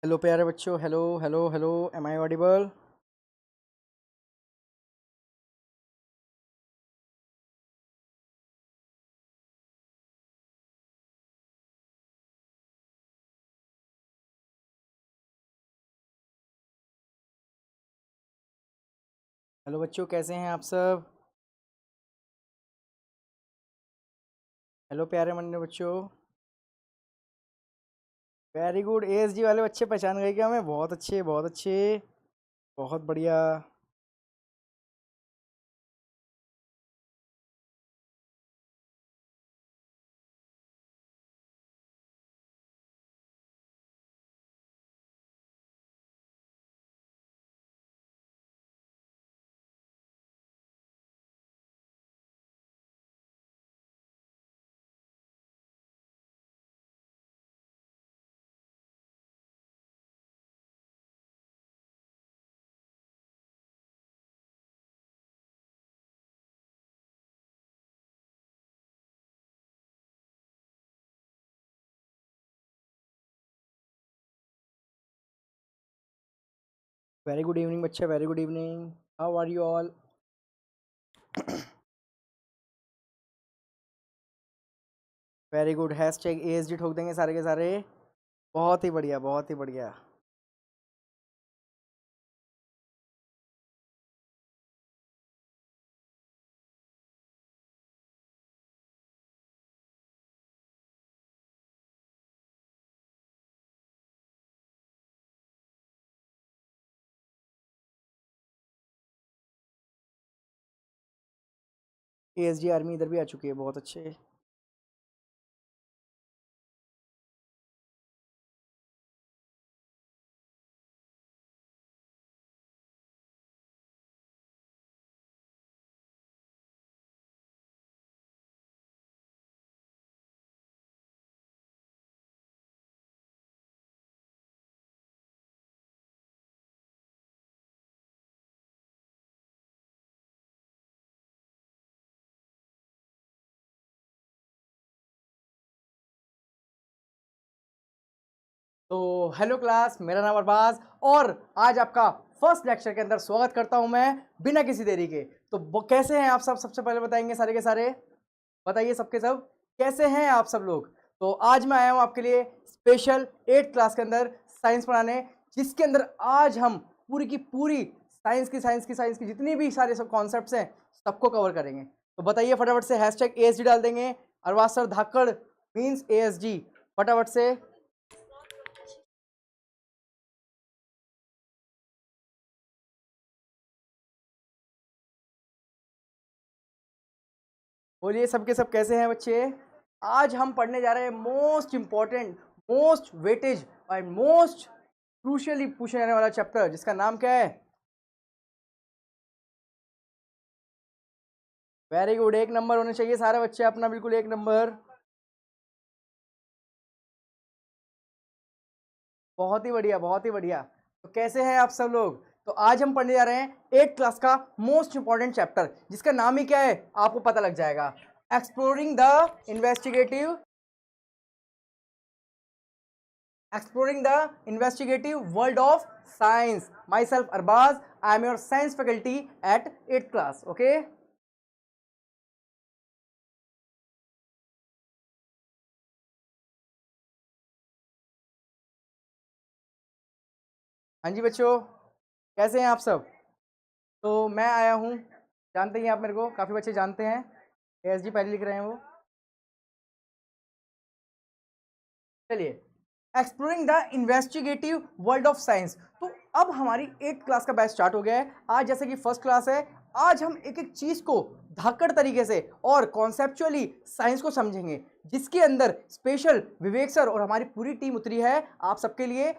Hello प्यारे बच्चों, hello hello hello, am I audible? Hello बच्चों, कैसे हैं आप सब? हेलो प्यारे मन्ने बच्चों। Very good. एएसडी वाले बच्चे पहचान गए क्या? हमें बहुत अच्छे, बहुत अच्छे, बहुत बढ़िया। वेरी गुड इवनिंग बच्चे, very good evening. How are you all? Very good. Hashtag ASD ठोक देंगे सारे के सारे। बहुत ही बढ़िया, बहुत ही बढ़िया। एएसडी आर्मी इधर भी आ चुकी है, बहुत अच्छे। तो हेलो क्लास, मेरा नाम अरबाज और आज आपका फर्स्ट लेक्चर के अंदर स्वागत करता हूं मैं बिना किसी देरी के। तो कैसे हैं आप सब? सबसे पहले बताएंगे सारे के सारे। बताइए सबके सब, कैसे हैं आप सब लोग? तो आज मैं आया हूं आपके लिए स्पेशल 8th क्लास के अंदर साइंस पढ़ाने, जिसके अंदर आज हम पूरी की पूरी साइंस की जितनी भी सारे सब कॉन्सेप्ट्स हैं सबको कवर करेंगे। तो बताइए फटाफट से, हैशटैग एएसडी डाल देंगे। अरबाज सर धाकड़ मीन्स एएसडी, फटाफट से बोलिए सबके सब, कैसे हैं बच्चे? आज हम पढ़ने जा रहे हैं मोस्ट इंपॉर्टेंट, मोस्ट वेटेज और मोस्ट क्रूशियली पूछे जाने वाला चैप्टर, जिसका नाम क्या है? Very good. एक नंबर होने चाहिए सारे बच्चे अपना, बिल्कुल एक नंबर। बहुत ही बढ़िया, बहुत ही बढ़िया। तो कैसे हैं आप सब लोग? तो आज हम पढ़ने जा रहे हैं 8th क्लास का मोस्ट इंपॉर्टेंट चैप्टर, जिसका नाम ही क्या है आपको पता लग जाएगा। Exploring the investigative Exploring the investigative world of science. Myself Arbaz, I am your science faculty at 8th class. Okay. हाँ जी बच्चों, कैसे हैं आप सब? तो मैं आया हूँ, जानते ही आप मेरे को, काफ़ी बच्चे जानते हैं, एएसडी पहले लिख रहे हैं वो। चलिए, exploring the investigative world of science. तो अब हमारी 8th क्लास का बैच स्टार्ट हो गया है। आज जैसे कि फर्स्ट क्लास है, आज हम एक एक चीज को धाकड़ तरीके से और कॉन्सेप्चुअली साइंस को समझेंगे, जिसके अंदर स्पेशल विवेक सर और हमारी पूरी टीम उतरी है आप सबके लिए,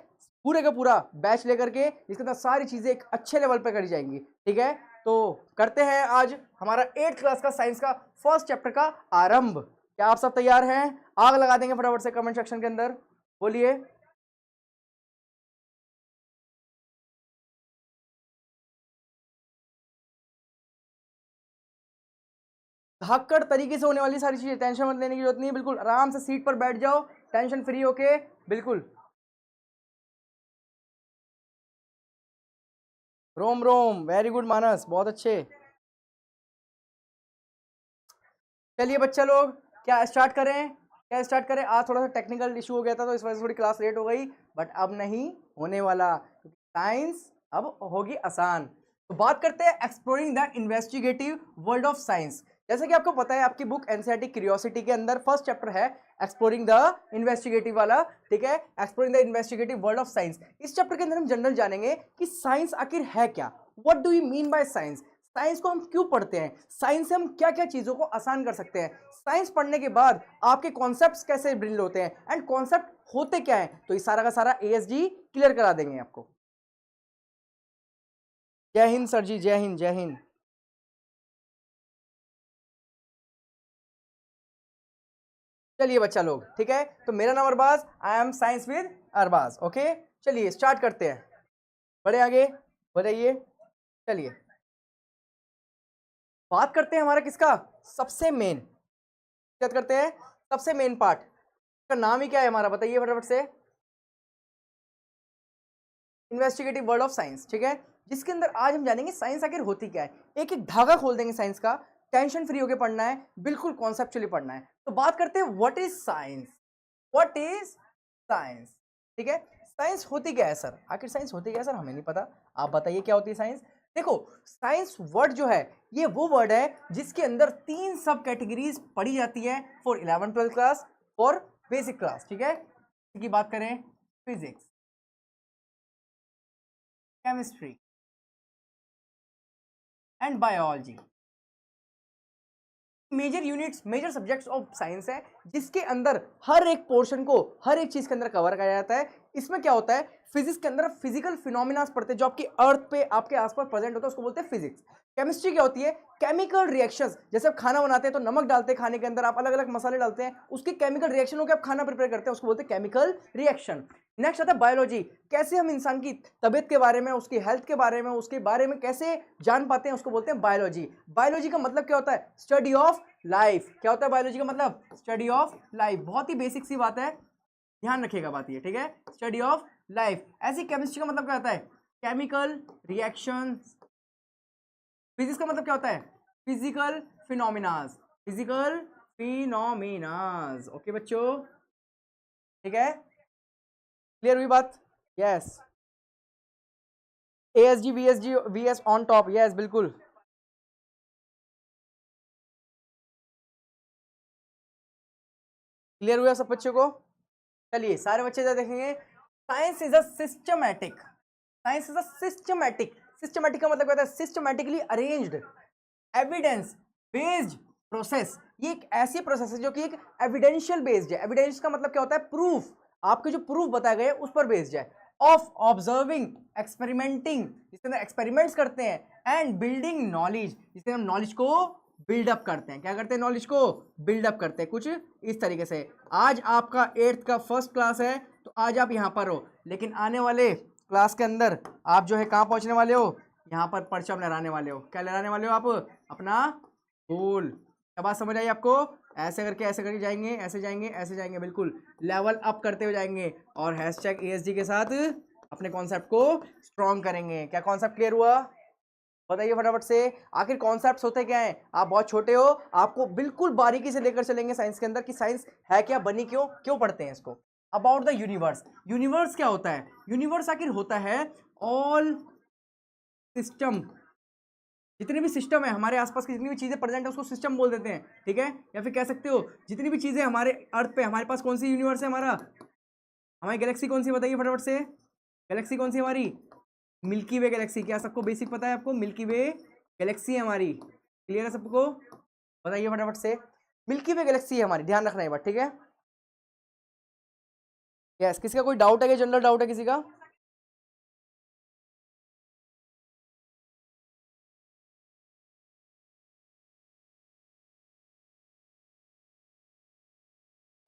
पूरे का पूरा बैच लेकर के, जिसके अंदर सारी चीजें एक अच्छे लेवल पर करी जाएंगी। ठीक है, तो करते हैं आज हमारा 8th क्लास का साइंस का फर्स्ट चैप्टर का आरंभ। क्या आप सब तैयार हैं? आग लगा देंगे फटाफट से कमेंट सेक्शन के अंदर, बोलिए। धाकड़ तरीके से होने वाली सारी चीजें, टेंशन मत लेने की जरूरत नहीं है, बिल्कुल आराम से सीट पर बैठ जाओ, टेंशन फ्री होके, बिल्कुल। रोम रोम, वेरी गुड मानस, बहुत अच्छे। चलिए बच्चा लोग, क्या स्टार्ट करें? आज थोड़ा सा टेक्निकल इशू हो गया था तो इस वजह से थोड़ी क्लास लेट हो गई, बट अब नहीं होने वाला, क्योंकि साइंस अब होगी आसान। तो बात करते हैं exploring the investigative world of science. जैसे कि आपको पता है, आपकी बुक एनसीईआरटी क्यूरियोसिटी के अंदर फर्स्ट चैप्टर है एक्सप्लोरिंग द इन्वेस्टिगेटिव वाला, ठीक है, exploring the investigative world of science. इस चैप्टर के अंदर हम जनरल जानेंगे कि साइंस आखिर है क्या, what do you mean by science, science को हम क्यों पढ़ते हैं, साइंस से हम क्या क्या चीजों को आसान कर सकते हैं, साइंस पढ़ने के बाद आपके कॉन्सेप्ट्स कैसे बिल्ड होते हैं एंड कॉन्सेप्ट होते क्या है, तो ये सारा का सारा एएसजी क्लियर करा देंगे आपको। जय हिंद सर जी, जय हिंद जय हिंद। चलिए बच्चा लोग, ठीक है, तो मेरा नाम Arbaz, I am science with Arbaz, okay. चलिए स्टार्ट करते हैं, बढ़े आगे, बढ़ाइए। चलिए बात करते हैं हमारा किसका, सबसे मेन, क्या करते हैं, सबसे मेन पार्ट का नाम ही क्या है हमारा, बताइए फटाफट से। इन्वेस्टिगेटिव वर्ल्ड ऑफ साइंस, ठीक है, जिसके अंदर आज हम जानेंगे साइंस आखिर होती क्या है, एक एक धागा खोल देंगे साइंस का, टेंशन फ्री होकर पढ़ना है, बिल्कुल कॉन्सेप्चुअली पढ़ना है। तो बात करते हैं what is science, what is science, ठीक है। साइंस होती क्या है सर, आखिर साइंस होती क्या है सर, हमें नहीं पता, आप बताइए क्या होती है साइंस। देखो, साइंस वर्ड जो है ये वो वर्ड है जिसके अंदर 3 सब कैटेगरीज पढ़ी जाती है for 11th-12th class, for basic class, ठीक है। की बात करें, physics, chemistry and biology, major units, major subjects of science है, जिसके अंदर हर एक पोर्शन को हर एक चीज के अंदर कवर किया जाता है। इसमें क्या होता है, फिजिक्स के अंदर फिजिकल फिनोमिना पढ़ते हैं जो आपकी अर्थ पे आपके आसपास प्रेजेंट होता है, उसको बोलते हैं फिजिक्स। केमिस्ट्री क्या होती है, केमिकल रिएक्शंस, जैसे आप खाना बनाते हैं तो नमक डालते हैं खाने के अंदर, आप अलग अलग मसाले डालते हैं, उसके केमिकल रिएक्शन होकर आप खाना प्रिपेयर करते हैं, उसको बोलते हैं केमिकल रिएक्शन। नेक्स्ट आता है बायोलॉजी, कैसे हम इंसान की तबियत के बारे में, उसकी हेल्थ के बारे में, उसके बारे में कैसे जान पाते हैं, उसको बोलते हैं बायोलॉजी। बायोलॉजी का मतलब क्या होता है, स्टडी ऑफ लाइफ। क्या होता है बायोलॉजी का मतलब, स्टडी ऑफ लाइफ, बहुत ही बेसिक सी बात है, ध्यान रखिएगा बात ये, ठीक है, स्टडी ऑफ लाइफ। ऐसी केमिस्ट्री का मतलब क्या होता है, केमिकल रिएक्शन। फिजिक्स का मतलब क्या होता है, physical phenomenas, physical phenomenas, okay बच्चों, ठीक है, क्लियर हुई बात, yes. ASG VSG VS on top, yes बिल्कुल। क्लियर हुआ सब बच्चों को। चलिए सारे बच्चे जरा देखेंगे, science is a systematic, science is a systematic, systematic का मतलब क्या होता है, systematically arranged evidence based process. ये एक ऐसी प्रोसेस है जो कि एक एविडेंशियल बेस्ड है। एविडेंस का मतलब क्या होता है, प्रूफ, आपके जो प्रूफ बताए गए उस पर बेस्ड है। ऑफ ऑब्जर्विंग, एक्सपेरिमेंटिंग, जिसके अंदर एक्सपेरिमेंट्स करते हैं, एंड बिल्डिंग नॉलेज, जिससे हम नॉलेज को बिल्डअप करते हैं। क्या करते हैं, नॉलेज को बिल्डअप करते हैं, कुछ इस तरीके से। आज आपका 8th का फर्स्ट क्लास है तो आज आप यहाँ पर हो, लेकिन आने वाले क्लास के अंदर आप जो है कहाँ पहुँचने वाले हो, यहाँ पर परचम लहराने वाले हो। क्या लहराने वाले हो आप, अपना गोल। क्या बात समझ आई आपको, ऐसे करके ऐसे करके जाएंगे, ऐसे जाएंगे, ऐसे जाएंगे, बिल्कुल लेवल अप करते हुए जाएंगे, और हैशटैग एएसजी के साथ अपने कॉन्सेप्ट को स्ट्रॉन्ग करेंगे। क्या कॉन्सेप्ट क्लियर हुआ, बताइए फटाफट से। आखिर कॉन्सेप्ट्स होते क्या हैं, आप बहुत छोटे हो, आपको बिल्कुल बारीकी से लेकर चलेंगे साइंस के अंदर कि साइंस है क्या, बनी क्यों, क्यों पढ़ते हैं इसको। अबाउट द यूनिवर्स, यूनिवर्स क्या होता है, यूनिवर्स आखिर होता है ऑल सिस्टम, जितने भी सिस्टम है हमारे आसपास की, जितनी भी चीजें प्रेजेंट है उसको सिस्टम बोल देते हैं, ठीक है। या फिर कह सकते हो जितनी भी चीजें हमारे अर्थ पे, हमारे पास कौन सी यूनिवर्स है, हमारा हमारी गैलेक्सी कौन सी, बताइए फटाफट से, गैलेक्सी कौन सी हमारी, मिल्की वे गैलेक्सी। क्या सबको बेसिक पता है आपको, मिल्की वे गैलेक्सी है हमारी, क्लियर है सबको, बताइए फटाफट से। मिल्की वे गैलेक्सी है हमारी, ध्यान रखना है बात, ठीक है। यस, किसी का कोई डाउट है, जनरल डाउट है किसी का,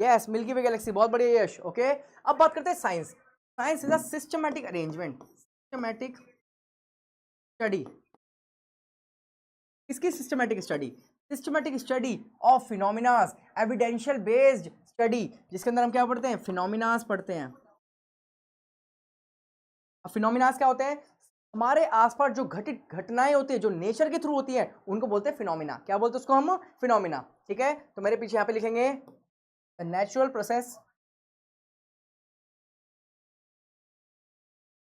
यस मिल्की वे गैलेक्सी, बहुत बढ़िया यश, ओके। अब बात करते हैं science. Science is a systematic arrangement, systematic study, किसकी systematic study, systematic study of phenomenas, evidential based study, जिसके अंदर हम क्या पढ़ते हैं, फिनोमिनास पढ़ते हैं। अब फिनोमिनास क्या होते हैं, हमारे आसपास जो घटित घटनाएं होती है, जो नेचर के थ्रू होती हैं, उनको बोलते हैं फिनोमिना। क्या बोलते हैं उसको हम? फिनोमिना। ठीक है, तो मेरे पीछे यहाँ पे लिखेंगे natural process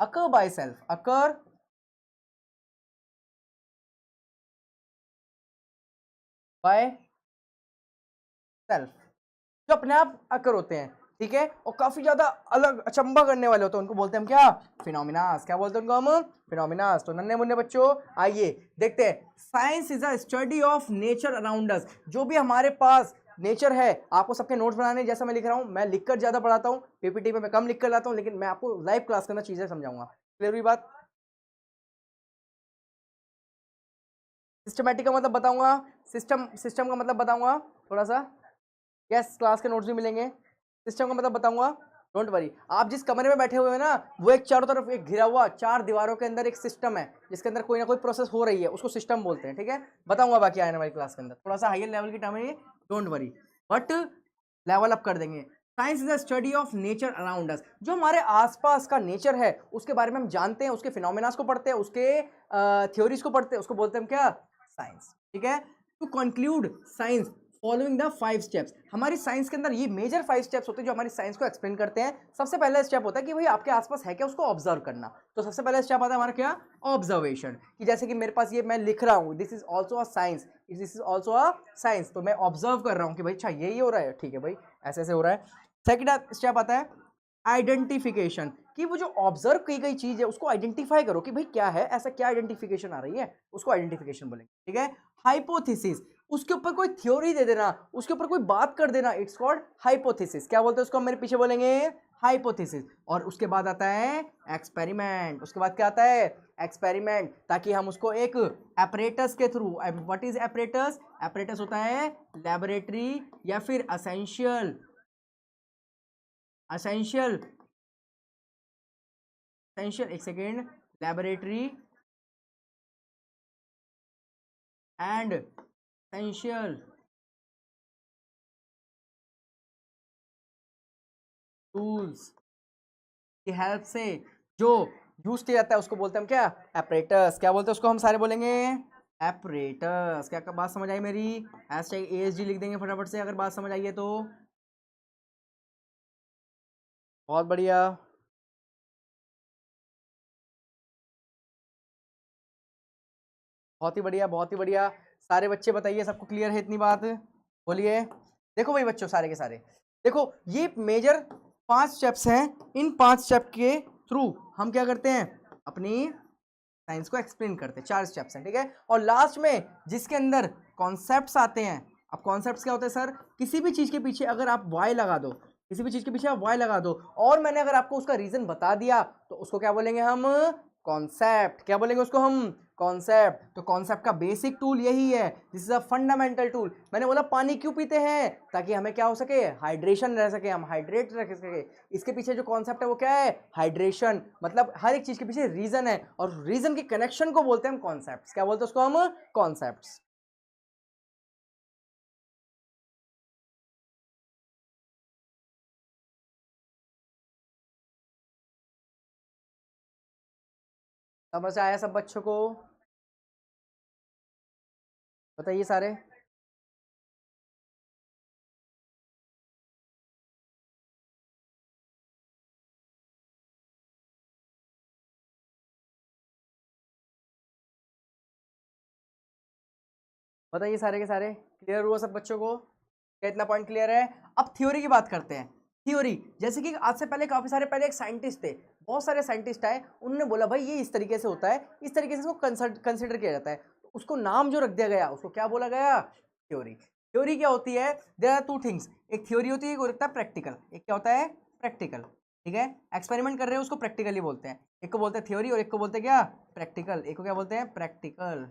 occur by self, occur by self, जो अपने आप अकर होते हैं। ठीक है, और काफी ज्यादा अलग अचंभा करने वाले होते हैं, उनको बोलते हैं हम क्या? फिनोमिनास। क्या बोलते हैं उनको हम? फिनोमिनास। तो नन्हे मुन्ने बच्चों, आइए देखते हैं। Science is a study of nature around us. जो भी हमारे पास नेचर है, आपको सबके नोट्स बनाने, जैसा मैं लिख रहा हूँ, मैं लिखकर ज्यादा पढ़ाता हूँ, पीपीटी में मैं कम लिख कर लाता हूँ, लेकिन मैं आपको लाइव क्लास के अंदर चीजें समझाऊंगा। क्लियर हुई बात? सिस्टमैटिक का मतलब बताऊंगा, सिस्टम सिस्टम का मतलब बताऊंगा थोड़ा सा। यस, क्लास के नोट्स भी मिलेंगे। सिस्टम का मतलब बताऊंगा, डोंट वरी। आप जिस कमरे में बैठे हुए हैं ना, वो एक चारों तरफ एक घिरा हुआ 4 दीवारों के अंदर एक सिस्टम है, जिसके अंदर कोई ना कोई प्रोसेस हो रही है, उसको सिस्टम बोलते हैं। ठीक है, बताऊंगा बाकी आने वाली क्लास के अंदर। थोड़ा सा हायर लेवल की टर्म है ये, don't worry, but level up कर देंगे। Science is the study of nature around us. जो हमारे आसपास का नेचर है, उसके बारे में हम जानते हैं, उसके फिनोमिनास को पढ़ते हैं, उसके थ्योरीज को पढ़ते हैं, उसको बोलते हैं हम क्या? साइंस। ठीक है, to conclude science following the 5 steps. हमारी साइंस के अंदर ये मेजर 5 स्टेप्स होते हैं जो हमारी साइंस को एक्सप्लेन करते हैं। सबसे पहला स्टेप होता है कि भाई आपके आसपास है क्या, उसको ऑब्जर्व करना। तो सबसे पहला स्टेप आता है हमारा क्या? ऑब्जर्वेशन। कि जैसे कि मेरे पास ये मैं लिख रहा हूँ, this is also a science, this is also a science. तो मैं ऑब्जर्व कर रहा हूँ कि भाई अच्छा यही हो रहा है, ठीक है भाई, ऐसे ऐसे हो रहा है। सेकंड स्टेप आता है आइडेंटिफिकेशन, कि वो जो ऑब्जर्व की गई चीज है उसको आइडेंटिफाई करो कि भाई क्या है, ऐसा क्या आइडेंटिफिकेशन आ रही है, उसको आइडेंटिफिकेशन बोलेंगे। ठीक है, हाइपोथेसिस, उसके ऊपर कोई थ्योरी दे देना, उसके ऊपर कोई बात कर देना, इट्स कॉल्ड हाइपोथेसिस। क्या बोलते हैं उसको? हम मेरे पीछे बोलेंगे हाइपोथेसिस। और उसके बाद आता है एक्सपेरिमेंट। उसके बाद क्या आता है? एक्सपेरिमेंट, ताकि हम उसको एक एपरेटस के through, what is apparatus? Apparatus होता है लेबोरेटरी या फिर असेंशियल, असेंशियल, एसेंशियल, एक second, laboratory and essential tools की हेल्प से जो यूज किया जाता है उसको बोलते हैं हम क्या? एपरेटस। क्या बोलते हैं उसको? हम सारे बोलेंगे एपरेटस। क्या बात समझ आई मेरी? हैशटैग ASG लिख देंगे फटाफट से अगर बात समझ आई है तो। बहुत बढ़िया, बहुत ही बढ़िया, बहुत ही बढ़िया। सारे बच्चे बताइए, सबको क्लियर है इतनी बात? बोलिए। देखो भाई बच्चों, सारे के सारे देखो, ये मेजर 5 स्टेप्स हैं। इन 5 स्टेप के थ्रू हम क्या करते हैं? अपनी साइंस को एक्सप्लेन करते हैं। 4 स्टेप्स हैं। ठीक है, और लास्ट में जिसके अंदर कॉन्सेप्ट्स आते हैं। अब कॉन्सेप्ट्स क्या होते हैं सर? किसी भी चीज के पीछे अगर आप वाई लगा दो, किसी भी चीज के पीछे आप वाई लगा दो, और मैंने अगर आपको उसका रीजन बता दिया, तो उसको क्या बोलेंगे हम? कॉन्सेप्ट। क्या बोलेंगे उसको हम? कॉन्सेप्ट। तो कॉन्सेप्ट का बेसिक टूल यही है, this is a fundamental tool. मैंने बोला पानी क्यों पीते हैं? ताकि हमें क्या हो सके? हाइड्रेशन रह सके, हम हाइड्रेट रह सके। इसके पीछे जो कॉन्सेप्ट है वो क्या है? हाइड्रेशन। मतलब हर एक चीज के पीछे रीजन है, और रीजन के कनेक्शन को बोलते हैं हम कॉन्सेप्ट्स। क्या बोलते हैं उसको हम? कॉन्सेप्ट्स। समझ आया सब बच्चों को? बताइए सारे। बताइए सारे के सारे, क्लियर हुआ सब बच्चों को? क्या इतना पॉइंट क्लियर है? अब थ्योरी की बात करते हैं। थ्योरी, जैसे कि आज से पहले काफी सारे पहले एक साइंटिस्ट थे, बहुत सारे साइंटिस्ट आए, उन्होंने बोला भाई ये इस तरीके से होता है, इस तरीके से इसको कंसिडर किया जाता है। तो उसको नाम जो रख दिया गया, उसको क्या बोला गया? थ्योरी। थ्योरी क्या होती है? देयर आर टू थिंग्स, एक थ्योरी होती है, एक होता है प्रैक्टिकल। एक क्या होता है? प्रैक्टिकल। ठीक है, एक्सपेरिमेंट कर रहे हैं उसको प्रैक्टिकली बोलते हैं। एक को बोलते हैं थ्योरी, और एक को बोलते हैं क्या? प्रैक्टिकल। एक को क्या बोलते हैं? प्रैक्टिकल।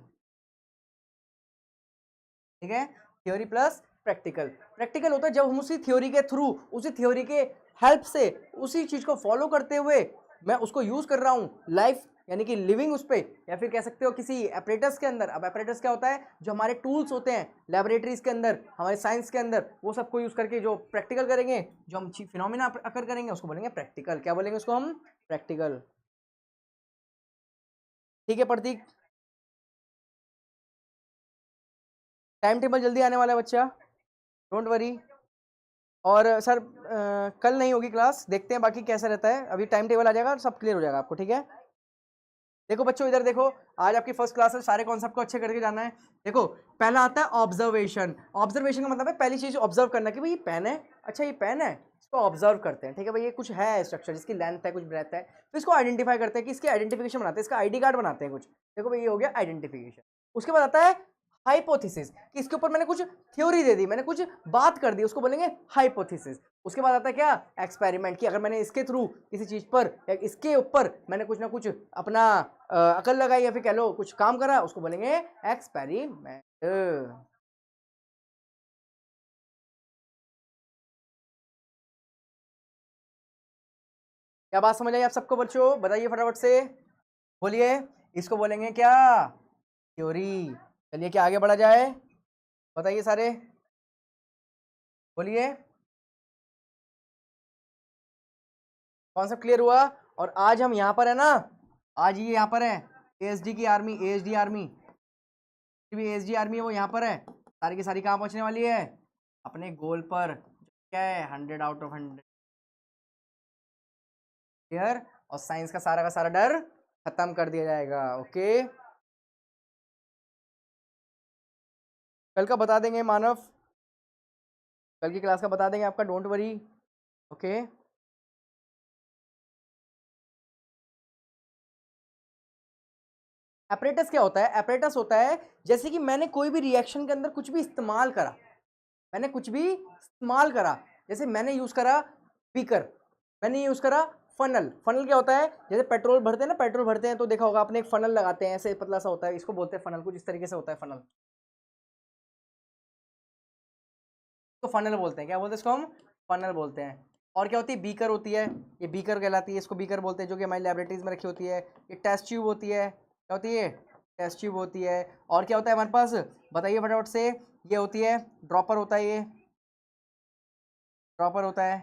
ठीक है, थ्योरी प्लस प्रैक्टिकल। प्रैक्टिकल होता है जब हम उसी थ्योरी के थ्रू, उसी थ्योरी के हेल्प से, उसी चीज को फॉलो करते हुए मैं उसको यूज कर रहा हूँ लाइफ, यानी कि लिविंग उस पे, या फिर कह सकते हो किसी एपरेटस के अंदर। अब एपरेटस क्या होता है? जो हमारे टूल्स होते हैं लेबोरेटरीज के अंदर, हमारे साइंस के अंदर, वो सबको यूज करके जो प्रैक्टिकल करेंगे, जो हम फिनोमिना अकर करेंगे, उसको बोलेंगे प्रैक्टिकल। क्या बोलेंगे उसको हम? प्रैक्टिकल। ठीक है प्रतीक, टाइम टेबल जल्दी आने वाला है बच्चा, डोंट वरी। और सर कल नहीं होगी क्लास, देखते हैं बाकी कैसा रहता है, अभी टाइम टेबल आ जाएगा और सब क्लियर हो जाएगा आपको, ठीक है। देखो बच्चों इधर देखो, आज आपकी फर्स्ट क्लास है, सारे कॉन्सेप्ट को अच्छे करके जाना है। देखो पहला आता है ऑब्जर्वेशन। ऑब्जर्वेशन का मतलब है पहली चीज ऑब्जर्व करना कि भाई ये पेन है, अच्छा ये पेन है, इसको ऑब्जर्व करते हैं, ठीक है भाई, ये कुछ है स्ट्रक्चर जिसकी लेंथ है कुछ ब्रेथ है, तो इसको आइडेंटिफाई करते हैं कि इसकी आइडेंटिफिकेशन बनाते हैं, इसका आईडी कार्ड बनाते हैं कुछ। देखो भाई ये हो गया आइडेंटिफिकेशन। उसके बाद आता है हाइपोथेसिस, कि इसके ऊपर मैंने कुछ थ्योरी दे दी, मैंने कुछ बात कर दी, उसको बोलेंगे हाइपोथेसिस। उसके बाद आता है क्या, एक्सपेरिमेंट, कि अगर मैंने इसके थ्रू किसी चीज पर या इसके ऊपर मैंने कुछ ना कुछ अपना अकल लगाई या फिर कह लो कुछ काम करा, उसको बोलेंगे एक्सपेरिमेंट। क्या बात समझ आई आप सबको बच्चों, बताइए फटाफट से, बोलिए। इसको बोलेंगे क्या, थ्योरी। चलिए क्या आगे बढ़ा जाए, बताइए सारे, बोलिए। कॉन्सेप्ट क्लियर हुआ। और आज हम यहाँ पर है ना, आज ये यहाँ पर है एएसडी की आर्मी, एएसडी आर्मी, भी एएसडी आर्मी है वो यहाँ पर है, सारी की सारी कहाँ पहुंचने वाली है, अपने गोल पर। क्या है, 100 आउट ऑफ 100 क्लियर, और साइंस का सारा डर खत्म कर दिया जाएगा। ओके, कल का बता देंगे मानव, कल की क्लास का बता देंगे आपका, डोंट वरी। ओके, एपरेटस क्या होता है, एपरेटस होता है जैसे कि मैंने कोई भी रिएक्शन के अंदर कुछ भी इस्तेमाल करा, मैंने कुछ भी इस्तेमाल करा, जैसे मैंने यूज करा बीकर, मैंने यूज करा फनल। फनल क्या होता है, जैसे पेट्रोल भरते हैं ना, पेट्रोल भरते हैं तो देखा होगा आपने, एक फनल लगाते हैं ऐसे पतला सा होता है, इसको बोलते हैं फनल, कुछ इस तरीके से होता है फनल, तो फनल बोलते हैं, क्या बोलते हैं इसको हम, फनल बोलते हैं। और क्या होती है, बीकर होती है, ये बीकर कहलाती है, इसको बीकर बोलते हैं, जो कि हमारी लैबोरेटरीज में रखी होती है। ये टेस्ट ट्यूब होती है, क्या होती है, टेस्ट ट्यूब होती है। और क्या होता है हमारे पास, बताइए फटाफट से, ये होती है ड्रॉपर होता है, ये ड्रॉपर होता है,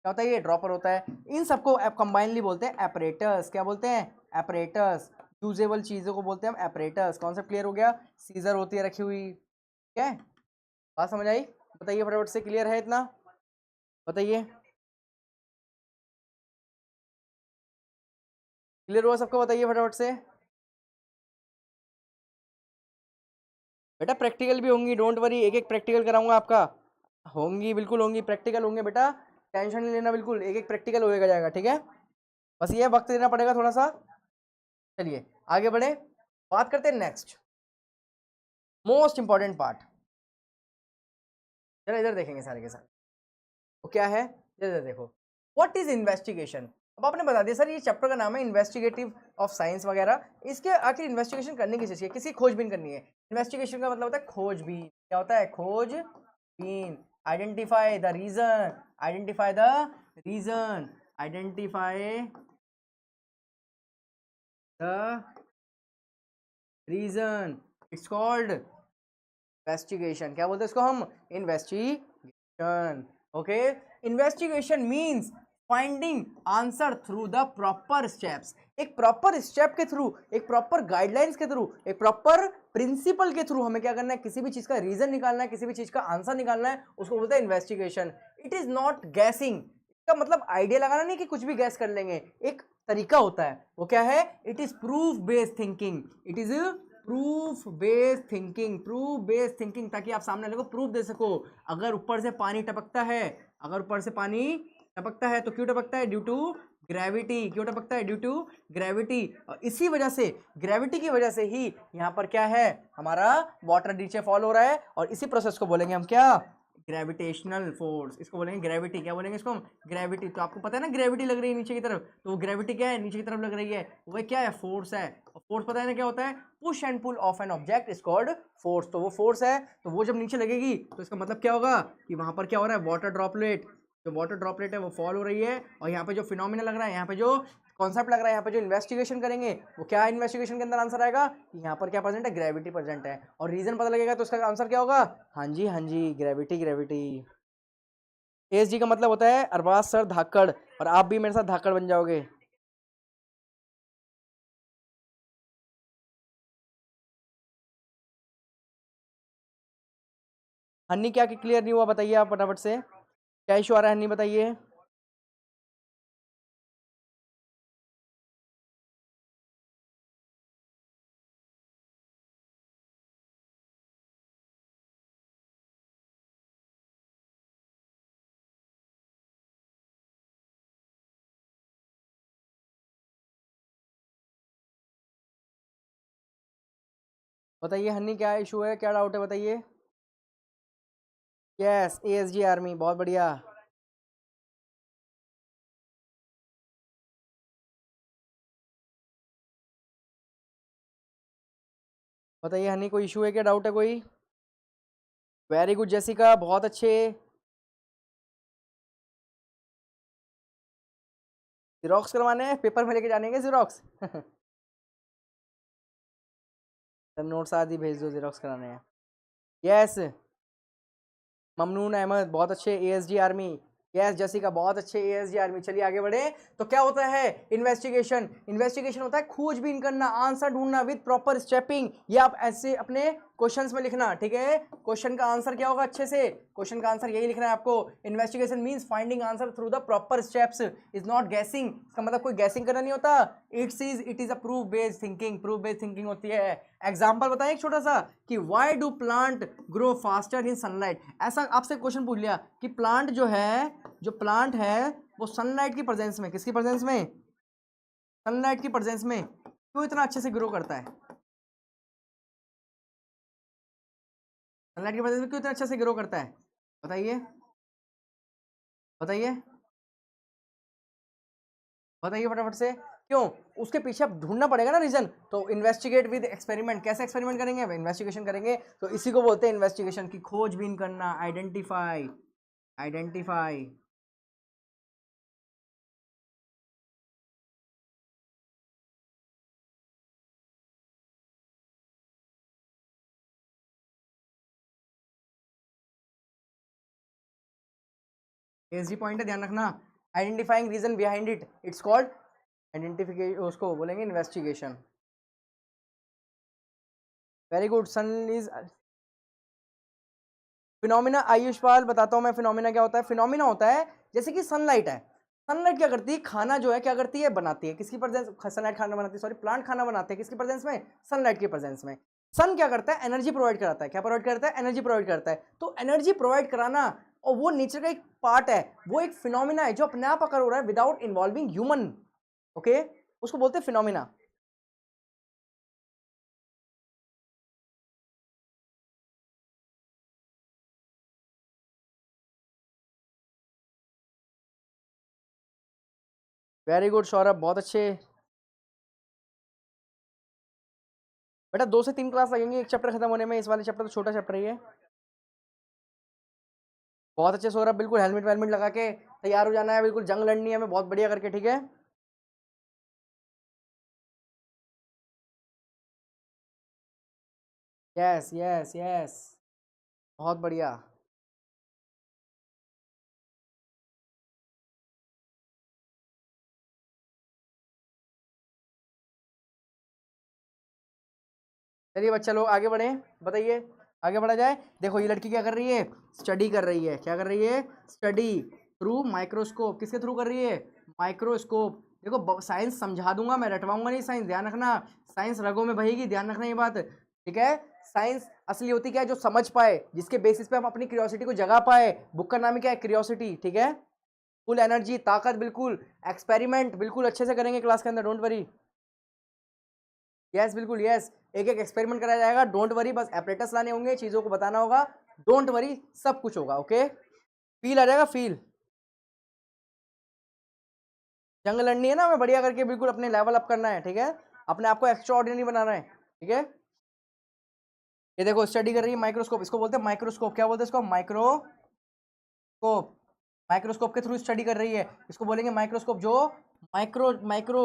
क्या होता है, ये ड्रॉपर होता है। इन सबको कंबाइनली बोलते हैं एपरेटस, क्या बोलते हैं, एपरेटस। यूजेबल चीजों को बोलते हैं हम एपरेटस। कॉन्सेप्ट क्लियर हो गया। सीजर होती है रखी हुई, ठीक है, बात समझ आई, बताइए फटाफट से, क्लियर है इतना, बताइए, क्लियर हुआ सबको, बताइए फटाफट से। बेटा प्रैक्टिकल भी होंगी, डोंट वरी, एक एक प्रैक्टिकल कराऊंगा आपका, होंगी बिल्कुल होंगी, प्रैक्टिकल होंगे बेटा, टेंशन नहीं लेना, बिल्कुल एक एक प्रैक्टिकल होएगा जाएगा, ठीक है, बस ये वक्त देना पड़ेगा थोड़ा सा। चलिए आगे बढ़े, बात करते हैं नेक्स्ट मोस्ट इंपॉर्टेंट पार्ट। जरा इधर देखेंगे सारे के सारे, वो क्या है, इधर देखो, व्हाट इज इन्वेस्टिगेशन। अब आपने बता दिया सर ये चैप्टर का नाम है इन्वेस्टिगेटिव ऑफ साइंस वगैरह, इसके आखिर इन्वेस्टिगेशन करने की चीज है, किसी खोजबीन करनी है। इन्वेस्टिगेशन का मतलब होता है खोजबीन, क्या होता है, खोजबीन। Identify the reason, identify the reason, identify the reason, it's called investigation. क्या बोलते हैं इसको हम, investigation. Okay, investigation means finding answer through the proper steps, एक प्रॉपर स्टेप के थ्रू, एक प्रॉपर गाइडलाइंस के थ्रू, एक प्रॉपर प्रिंसिपल के थ्रू हमें क्या करना है, किसी भी चीज का रीजन निकालना है, किसी भी चीज का आंसर निकालना है, उसको बोलते हैं investigation. It is not guessing, इसका मतलब आइडिया लगाना नहीं कि कुछ भी गैस कर लेंगे, एक तरीका होता है, वो क्या है, it is proof based thinking, it is proof based thinking, proof based thinking, ताकि आप सामने वाले को प्रूफ दे सको। अगर ऊपर से पानी टपकता है, अगर ऊपर से पानी टपकता है तो क्यों टपकता है, ड्यू टू ग्रेविटी, क्यों टपकता है, ड्यू टू ग्रेविटी। और इसी वजह से, ग्रेविटी की वजह से ही यहाँ पर क्या है, हमारा वाटर नीचे फॉल हो रहा है, और इसी प्रोसेस को बोलेंगे हम क्या, ग्रेविटेशनल फोर्स, इसको बोलेंगे ग्रेविटी, क्या बोलेंगे इसको हम, ग्रेविटी। तो आपको पता है ना ग्रेविटी लग रही है नीचे की तरफ, तो वो ग्रेविटी क्या है, नीचे की तरफ लग रही है, वो क्या है, फोर्स है। और फोर्स पता है ना क्या होता है, push and pull of an object is called force. तो वो फोर्स है, तो वो जब नीचे लगेगी तो इसका मतलब क्या होगा, कि वहां पर क्या हो रहा है, वाटर ड्रॉपलेट, जो वाटर ड्रॉपलेट है वो फॉल हो रही है। और यहाँ पे जो फिनोमिना लग रहा है, यहाँ पे जो कॉन्सेप्ट लग रहा है, यहाँ पे जो इन्वेस्टिगेशन करेंगे, वो क्या इन्वेस्टिगेशन के अंदर आंसर आएगा, कि यहाँ पर क्या प्रेजेंट है, ग्रेविटी प्रेजेंट है। और रीजन पता लगेगा तो इसका आंसर क्या होगा, हाँ जी हाँ जी, ग्रेविटी, ग्रेविटी। एएसडी का मतलब होता है अरबाज सर धाकड़, और आप भी मेरे साथ धाकड़ बन जाओगे। हन्नी क्या क्लियर नहीं हुआ बताइए आप फटाफट से, क्या इशू आ रहा है हन्नी बताइए। बताइए हन्नी क्या इशू है, क्या डाउट है बताइए। यस ASG आर्मी, बहुत बढ़िया। बताइए हनी कोई इशू है क्या, डाउट है कोई। वेरी गुड जेसिका, बहुत अच्छे। जीरोक्स करवाने हैं, पेपर में लेके जाने हैं जीरोक्स। नोट्स आदि भेज दो, जीरोक्स कराने हैं। यस ममनून अहमद, बहुत अच्छे ASG आर्मी। यस जैसिका, बहुत अच्छे ASG आर्मी। चलिए आगे बढ़े। तो क्या होता है इन्वेस्टिगेशन, इन्वेस्टिगेशन होता है खोजबीन करना, आंसर ढूंढना विद प्रॉपर स्टेपिंग। ये आप ऐसे अपने क्वेश्चंस में लिखना, ठीक है। क्वेश्चन का आंसर क्या होगा, अच्छे से क्वेश्चन का आंसर यही लिखना है आपको। Investigation means finding answer through the proper steps, is not guessing. इसका मतलब कोई गैसिंग करना नहीं होता। It is a proof based thinking, proof based thinking होती है। एग्जाम्पल बताएं एक छोटा सा, कि why do plant grow faster in sunlight. ऐसा आपसे क्वेश्चन पूछ लिया कि प्लांट जो है, जो प्लांट है वो सनलाइट की प्रेजेंस में, किसकी प्रेजेंस में, सनलाइट की प्रेजेंस में क्यों इतना अच्छे से ग्रो करता है। सनलाइट की प्रेजेंस में क्यों इतना अच्छे से ग्रो करता है, बताइए बताइए बताइए फटाफट से। क्यों, उसके पीछे अब ढूंढना पड़ेगा ना रीजन। तो इन्वेस्टिगेट विद एक्सपेरिमेंट, कैसे एक्सपेरिमेंट करेंगे, अब इन्वेस्टिगेशन करेंगे। तो इसी को बोलते हैं इन्वेस्टिगेशन की, खोजबीन करना, आइडेंटिफाई, आइडेंटिफाई। एसजी पॉइंट है, ध्यान रखना। Identifying reason behind it, it's called identification, उसको बोलेंगे investigation. Very good. Sun is phenomena, Ayushpal बताता हूँ मैं फिनोमिना क्या होता है। फिनोमिना होता है जैसे कि सनलाइट है, सनलाइट क्या करती है, खाना जो है क्या करती है, बनाती है, किसकी प्रेजेंस, सनलाइट खाना बनाती है, सॉरी प्लांट खाना बनाते हैं किसकी प्रेजेंस में, सनलाइट की प्रेजेंस में। सन क्या करता है, एनर्जी प्रोवाइड कराता है, क्या प्रोवाइड करता है, एनर्जी प्रोवाइड करता है। तो एनर्जी प्रोवाइड कराना और वो नेचर का एक पार्ट है, वो एक फिनोमिना है जो अपने आप अकर हो रहा है विदाउट इन्वॉल्विंग ह्यूमन। ओके, उसको बोलते हैं फिनोमिना। वेरी गुड सौरभ, बहुत अच्छे। बेटा 2 से 3 क्लास लगेंगे एक चैप्टर खत्म होने में, इस वाले चैप्टर तो छोटा चैप्टर ही है। बहुत अच्छे सौरभ, बिल्कुल हेलमेट वेलमेट लगा के तैयार हो जाना है, बिल्कुल जंग लड़नी है हमें बहुत बढ़िया करके, ठीक है। यस यस यस, बहुत बढ़िया। चलिए बच्चा लोग आगे बढ़े, बताइए आगे बढ़ा जाए। देखो ये लड़की क्या कर रही है, स्टडी कर रही है, क्या कर रही है, स्टडी थ्रू माइक्रोस्कोप, किसके थ्रू कर रही है, माइक्रोस्कोप। देखो साइंस समझा दूंगा मैं, रटवाऊंगा नहीं साइंस, ध्यान रखना। साइंस रगों में बहेगी, ध्यान रखना ये बात, ठीक है। साइंस असली होती क्या है, जो समझ पाए, जिसके बेसिस पे हम अपनी क्यूरियोसिटी को जगा पाए। बुक का नाम ही क्या है, क्यूरियोसिटी, ठीक है। फुल एनर्जी, ताकत, बिल्कुल। एक्सपेरिमेंट बिल्कुल अच्छे से करेंगे क्लास के अंदर, डोंट वरी। यस बिल्कुल यस, एक एक एक्सपेरिमेंट कराया जाएगा, डोंट वरी। बस एपरेटस लाने होंगे, चीजों को बताना होगा, डोंट वरी, सब कुछ होगा, ओके। फील आ जाएगा, फील। जंग लड़नी है ना हमें बढ़िया करके, बिल्कुल अपने लेवल अप करना है, ठीक है। अपने आप को एक्स्ट्रा ऑर्डिनरी बनाना है, ठीक है। ये देखो स्टडी कर रही है माइक्रोस्कोप, इसको बोलते हैं माइक्रोस्कोप, क्या बोलते हैं इसको, माइक्रोस्कोप। माइक्रोस्कोप के थ्रू स्टडी कर रही है, इसको बोलेंगे माइक्रोस्कोप, जो माइक्रो माइक्रो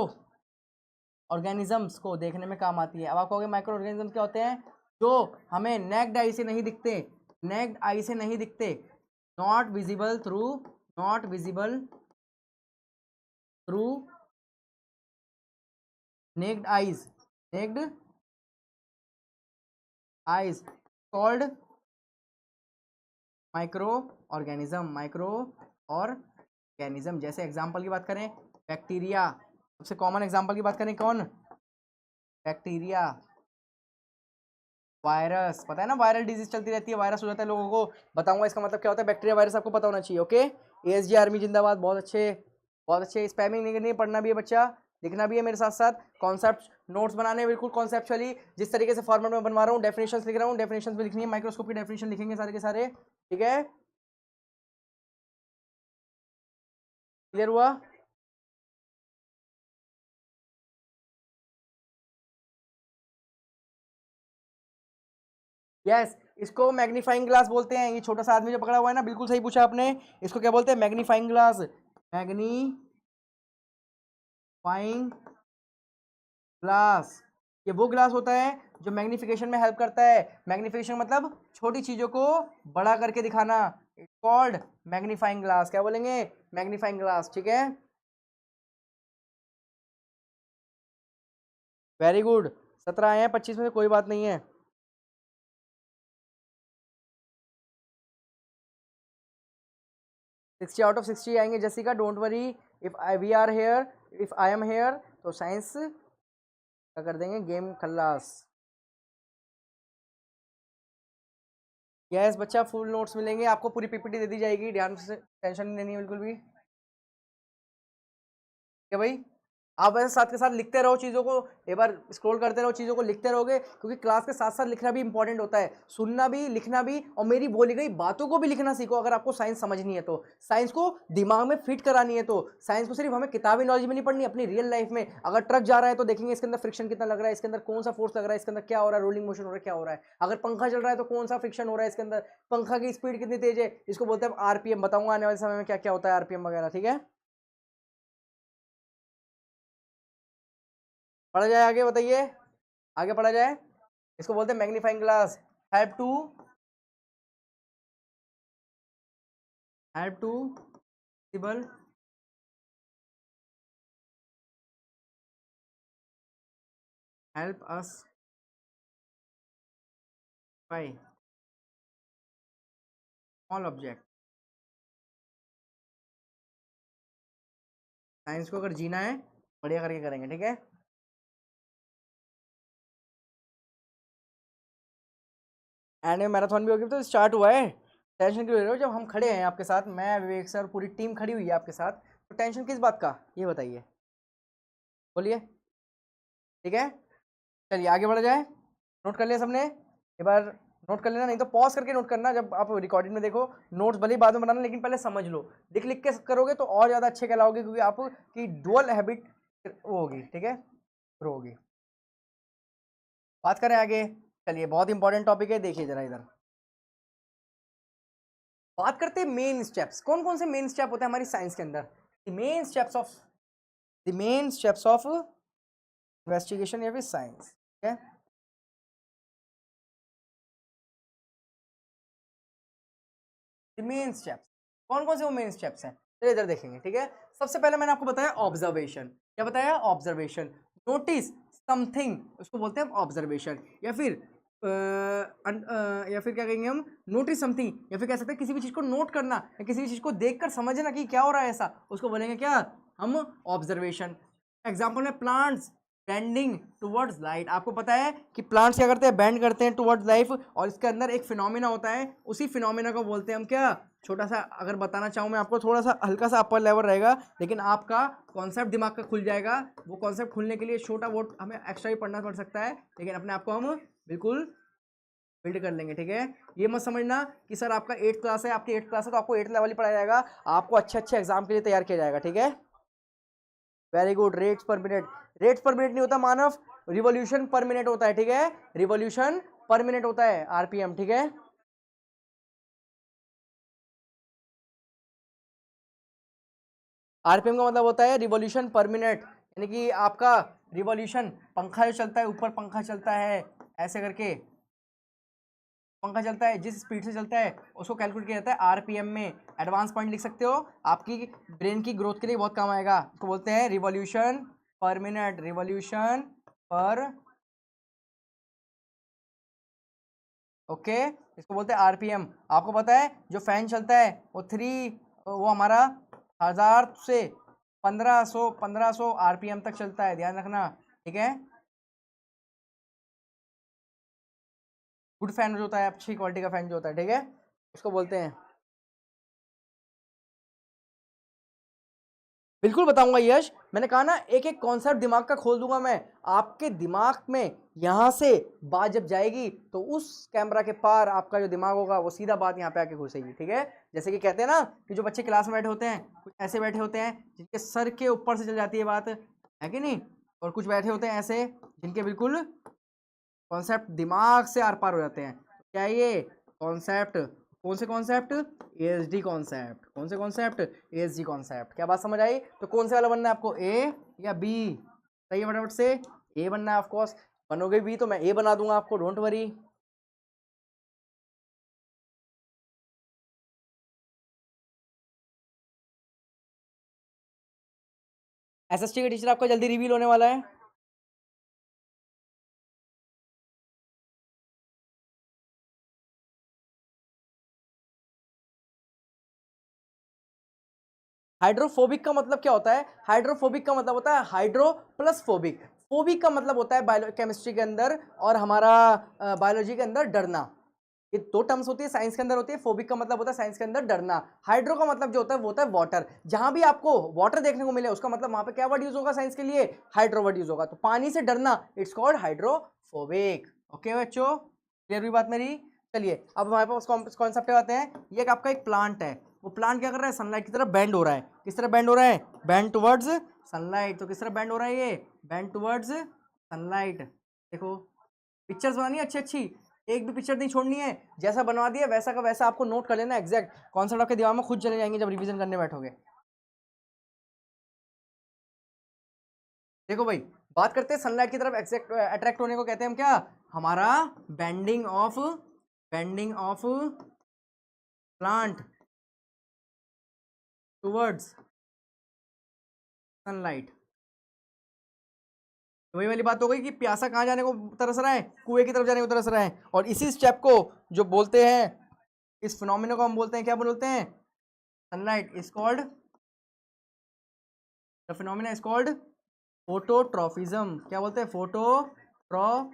ऑर्गेनिजम्स को देखने में काम आती है। अब आप कहोगे माइक्रो ऑर्गेनिजम्स क्या होते हैं, जो हमें नेक्ड आई से नहीं दिखते, नेक्ड आई से नहीं दिखते, not visible through, not visible through naked eyes, naked eyes, called microorganism. जैसे एग्जाम्पल की बात करें बैक्टीरिया, सबसे कॉमन एग्जाम्पल की बात करें कौन, बैक्टीरिया। वायरस, पता है ना वायरल डिजीज चलती रहती है, वायरस हो जाता है लोगों को, बताऊंगा इसका मतलब क्या होता है। बैक्टीरिया वायरस आपको पता होना चाहिए। ओके, एएसजी आर्मी जिंदाबाद, बहुत अच्छे बहुत अच्छे। स्पैमिंग नहीं करनी है, पढ़ना भी है बच्चा, लिखना भी है मेरे साथ साथ। कॉन्सेप्ट नोट्स बनाने हैं बिल्कुल कॉन्सेप्चुअली, जिस तरीके से फॉर्मेट में बनवा रहा हूँ। डेफिनेशंस लिख रहा हूँ, डेफिनेशंस भी लिखनी है, माइक्रोस्कोप की डेफिनेशन लिखेंगे सारे के सारे, ठीक है। क्लियर हुआ? यस, इसको मैग्नीफाइंग ग्लास बोलते हैं। ये छोटा सा आदमी जो पकड़ा हुआ है ना, बिल्कुल सही पूछा आपने, इसको क्या बोलते हैं, मैग्नीफाइंग ग्लास। मैग्नीफाइंग ग्लास, ये वो ग्लास होता है जो मैग्निफिकेशन में हेल्प करता है। मैग्निफिकेशन मतलब छोटी चीजों को बड़ा करके दिखाना, इट्स कॉल्ड मैग्नीफाइंग ग्लास। क्या बोलेंगे, मैग्नीफाइंग ग्लास, ठीक है। वेरी गुड, 17 आए हैं 25 में से, कोई बात नहीं है। 60 आउट ऑफ 60 आएंगे Jessica, don't worry. If I we are here, if I am here, तो साइंस क्या कर देंगे, गेम खल्लास। यस बच्चा, फुल नोट्स मिलेंगे आपको, पूरी पीपीटी दे दी जाएगी, ध्यान से, टेंशन नहीं लेनी है बिल्कुल भी। क्या भाई, आप ऐसे साथ के साथ लिखते रहो चीज़ों को, एक बार स्क्रॉल करते रहो, चीज़ों को लिखते रहोगे, क्योंकि क्लास के साथ साथ लिखना भी इंपॉर्टेंट होता है। सुनना भी, लिखना भी, और मेरी बोली गई बातों को भी लिखना सीखो। अगर आपको साइंस समझनी है तो, साइंस को दिमाग में फिट करानी है तो, साइंस को सिर्फ हमें किताबी नॉलेज में नहीं पढ़नी, अपनी रियल लाइफ में। अगर ट्रक जा रहा है तो देखेंगे इसके अंदर फ्रिक्शन कितना लग रहा है, इसके अंदर कौन सा फोर्स लग रहा है, इसके अंदर क्या हो रहा है, रोलिंग मोशन हो रहा है, क्या हो रहा है। अगर पंखा चल रहा है तो कौन सा फ्रिक्शन हो रहा है इसके अंदर, पंखा की स्पीड कितनी तेज है, इसको बोलते हैं आरपीएम। बताऊंगा आने वाले समय में क्या क्या होता है आरपीएम वगैरह, ठीक है। पढ़ा जाए आगे, बताइए, आगे पढ़ा जाए। इसको बोलते हैं magnifying glass. Help to visible help us by small object. Science को अगर जीना है बढ़िया करके करेंगे, ठीक है। एंड में मैराथन भी होगी, तो स्टार्ट हुआ है, टेंशन क्यों ले रहे हो। जब हम खड़े हैं आपके साथ, मैं विवेक सर पूरी टीम खड़ी हुई है आपके साथ, तो टेंशन किस बात का, ये बताइए, बोलिए, ठीक है। चलिए आगे बढ़ा जाए। नोट कर लिया सबने, एक बार नोट कर लेना, नहीं तो पॉज करके नोट करना जब आप रिकॉर्डिंग में देखो। नोट्स भले ही बाद में बनाना, लेकिन पहले समझ लो, लिख लिख के करोगे तो और ज़्यादा अच्छे कहलाओगे, क्योंकि आपकी डुअल हैबिट वो होगी, ठीक है, ग्रो होगी। बात करें आगे, चलिए बहुत इंपॉर्टेंट टॉपिक है, देखिए जरा इधर। बात करते हैं मेन स्टेप्स, कौन कौन से मेन स्टेप होते हैं हमारी साइंस के अंदर। The main steps of investigation या फिर साइंस, ठीक है। मेन स्टेप्स, कौन कौन से वो मेन स्टेप्स हैं, चलिए इधर देखेंगे, ठीक है। सबसे पहले मैंने आपको बताया ऑब्जर्वेशन, क्या बताया, ऑब्जर्वेशन। नोटिस समथिंग, उसको बोलते हैं ऑब्जर्वेशन, या फिर या फिर क्या कहेंगे हम, नोटिस समथिंग, या फिर कह सकते हैं किसी भी चीज को नोट करना, या किसी भी चीज को देखकर समझना कि क्या हो रहा है ऐसा, उसको बोलेंगे क्या, हम ऑब्जर्वेशन। एग्जाम्पल में प्लांट्स बेंडिंग टुवर्ड्स लाइट, आपको पता है कि प्लांट्स क्या करते हैं, बेंड करते हैं टुवर्ड्स लाइफ, और इसके अंदर एक फिनोमिना होता है, उसी फिनोमिना को बोलते हैं हम क्या, छोटा सा अगर बताना चाहूँ मैं आपको, थोड़ा सा हल्का सा अपर लेवल रहेगा, लेकिन आपका कॉन्सेप्ट दिमाग का खुल जाएगा। वो कॉन्सेप्ट खुलने के लिए छोटा वो हमें एक्स्ट्रा ही पढ़ना पड़ सकता है, लेकिन अपने आप को हम बिल्कुल बिल्ड कर लेंगे, ठीक है। ये मत समझना कि सर आपका 8th क्लास है, आपकी 8th क्लास है तो आपको 8th लेवल ही पढ़ाया जाएगा, आपको अच्छे अच्छे एग्जाम के लिए तैयार किया जाएगा, ठीक है। वेरी गुड, रेट्स पर मिनट, रेट्स पर मिनट नहीं होता मानव, रिवॉल्यूशन पर मिनट होता है, ठीक है, रिवॉल्यूशन पर मिनट होता है, आरपीएम, ठीक है। आरपीएम का मतलब होता है रिवॉल्यूशन पर मिनट, यानी कि आपका रिवॉल्यूशन, पंखा जो चलता है ऊपर, पंखा चलता है ऐसे करके, पंखा चलता है जिस स्पीड से चलता है उसको कैलकुलेट किया जाता है आरपीएम में। एडवांस पॉइंट लिख सकते हो, आपकी ब्रेन की ग्रोथ के लिए बहुत काम आएगा। उसको बोलते हैं रिवॉल्यूशन पर मिनट, रिवॉल्यूशन पर ओके, इसको बोलते हैं आरपीएम। आपको पता है जो फैन चलता है वो हमारा 1000 से 1500 आरपीएम तक चलता है, ध्यान रखना, ठीक है। गुड फैन जो होता है, अच्छी क्वालिटी का फैन जो होता है, ठीक है, उसको बोलते हैं। बिल्कुल बताऊंगा यश, मैंने कहा ना एक एक कॉन्सेप्ट दिमाग का खोल दूंगा मैं आपके दिमाग में। यहां से बात जब जाएगी तो उस कैमरा के पार आपका जो दिमाग होगा वो सीधा बात यहाँ पे आके घुसेगी, ठीक है। जैसे कि कहते हैं ना कि जो बच्चे क्लास में बैठे होते हैं, कुछ ऐसे बैठे होते हैं जिनके सर के ऊपर से चल जाती है बात, है कि नहीं, और कुछ बैठे होते हैं ऐसे जिनके बिल्कुल कॉन्सेप्ट दिमाग से आर पार हो जाते हैं। क्या है ये कॉन्सेप्ट? कौन से कॉन्सेप्ट? ASD concept. कौन से कॉन्सेप्ट? ASD concept. क्या बात समझ आई? तो कौन से वाला बनना है आपको, ए या बी? सही है, फटाफट से ए बनना है। ऑफ कोर्स बनोगे बी तो मैं ए बना दूंगा आपको, डोंट वरी। एसएसटी का टीचर आपका जल्दी रिवील होने वाला है। हाइड्रोफोबिक का मतलब क्या होता है? हाइड्रोफोबिक का मतलब होता है हाइड्रो प्लस फोबिक। फोबिक का मतलब होता है बायो केमिस्ट्री के अंदर और हमारा बायोलॉजी के अंदर डरना। ये दो टर्म्स होती है, साइंस के अंदर होती है। फोबिक का मतलब होता है साइंस के अंदर डरना। हाइड्रो का मतलब जो होता है वो होता है वाटर। जहां भी आपको वाटर देखने को मिले उसका मतलब वहां पे क्या वर्ड यूज होगा साइंस के लिए? हाइड्रो वर्ड यूज होगा। तो पानी से डरना इट्स कॉल्ड हाइड्रोफोबिक। ओके बच्चों, क्लियर हुई बात मेरी? चलिए अब हमारे पास कॉन्सेप्ट पे आते हैं। ये आपका एक प्लांट है, वो प्लांट क्या कर रहा है? सनलाइट की तरफ बेंड हो रहा है। किस तरफ बेंड हो रहा है? Bend towards sunlight. तो किस तरफ बेंड हो रहा है? ये बेंड टुवर्ड्स सनलाइट। देखो पिक्चर्स बनानी है अच्छी अच्छी, एक भी पिक्चर नहीं छोड़नी है। जैसा बनवा दिया वैसा का वैसा आपको नोट कर लेना, एग्जैक्ट कॉन्सेप्ट आपके दिमाग में खुद चले जाएंगे जब रिवीजन करने बैठोगे। देखो भाई, बात करते हैं सनलाइट की तरफ एग्जैक्ट अट्रैक्ट होने को कहते हैं हम क्या? हमारा bending of plant towards sunlight. तो वही वाली बात हो गई कि प्यासा कहाँ जाने को तरस रहा है? कुएं की तरफ जाने को तरस रहा है। और इसी स्टेप को जो बोलते हैं, इस फिनोमिना को हम बोलते हैं, क्या बोलते हैं? Sunlight is called, the phenomena is called phototropism. क्या बोलते हैं? फोटोट्रॉफिज्म।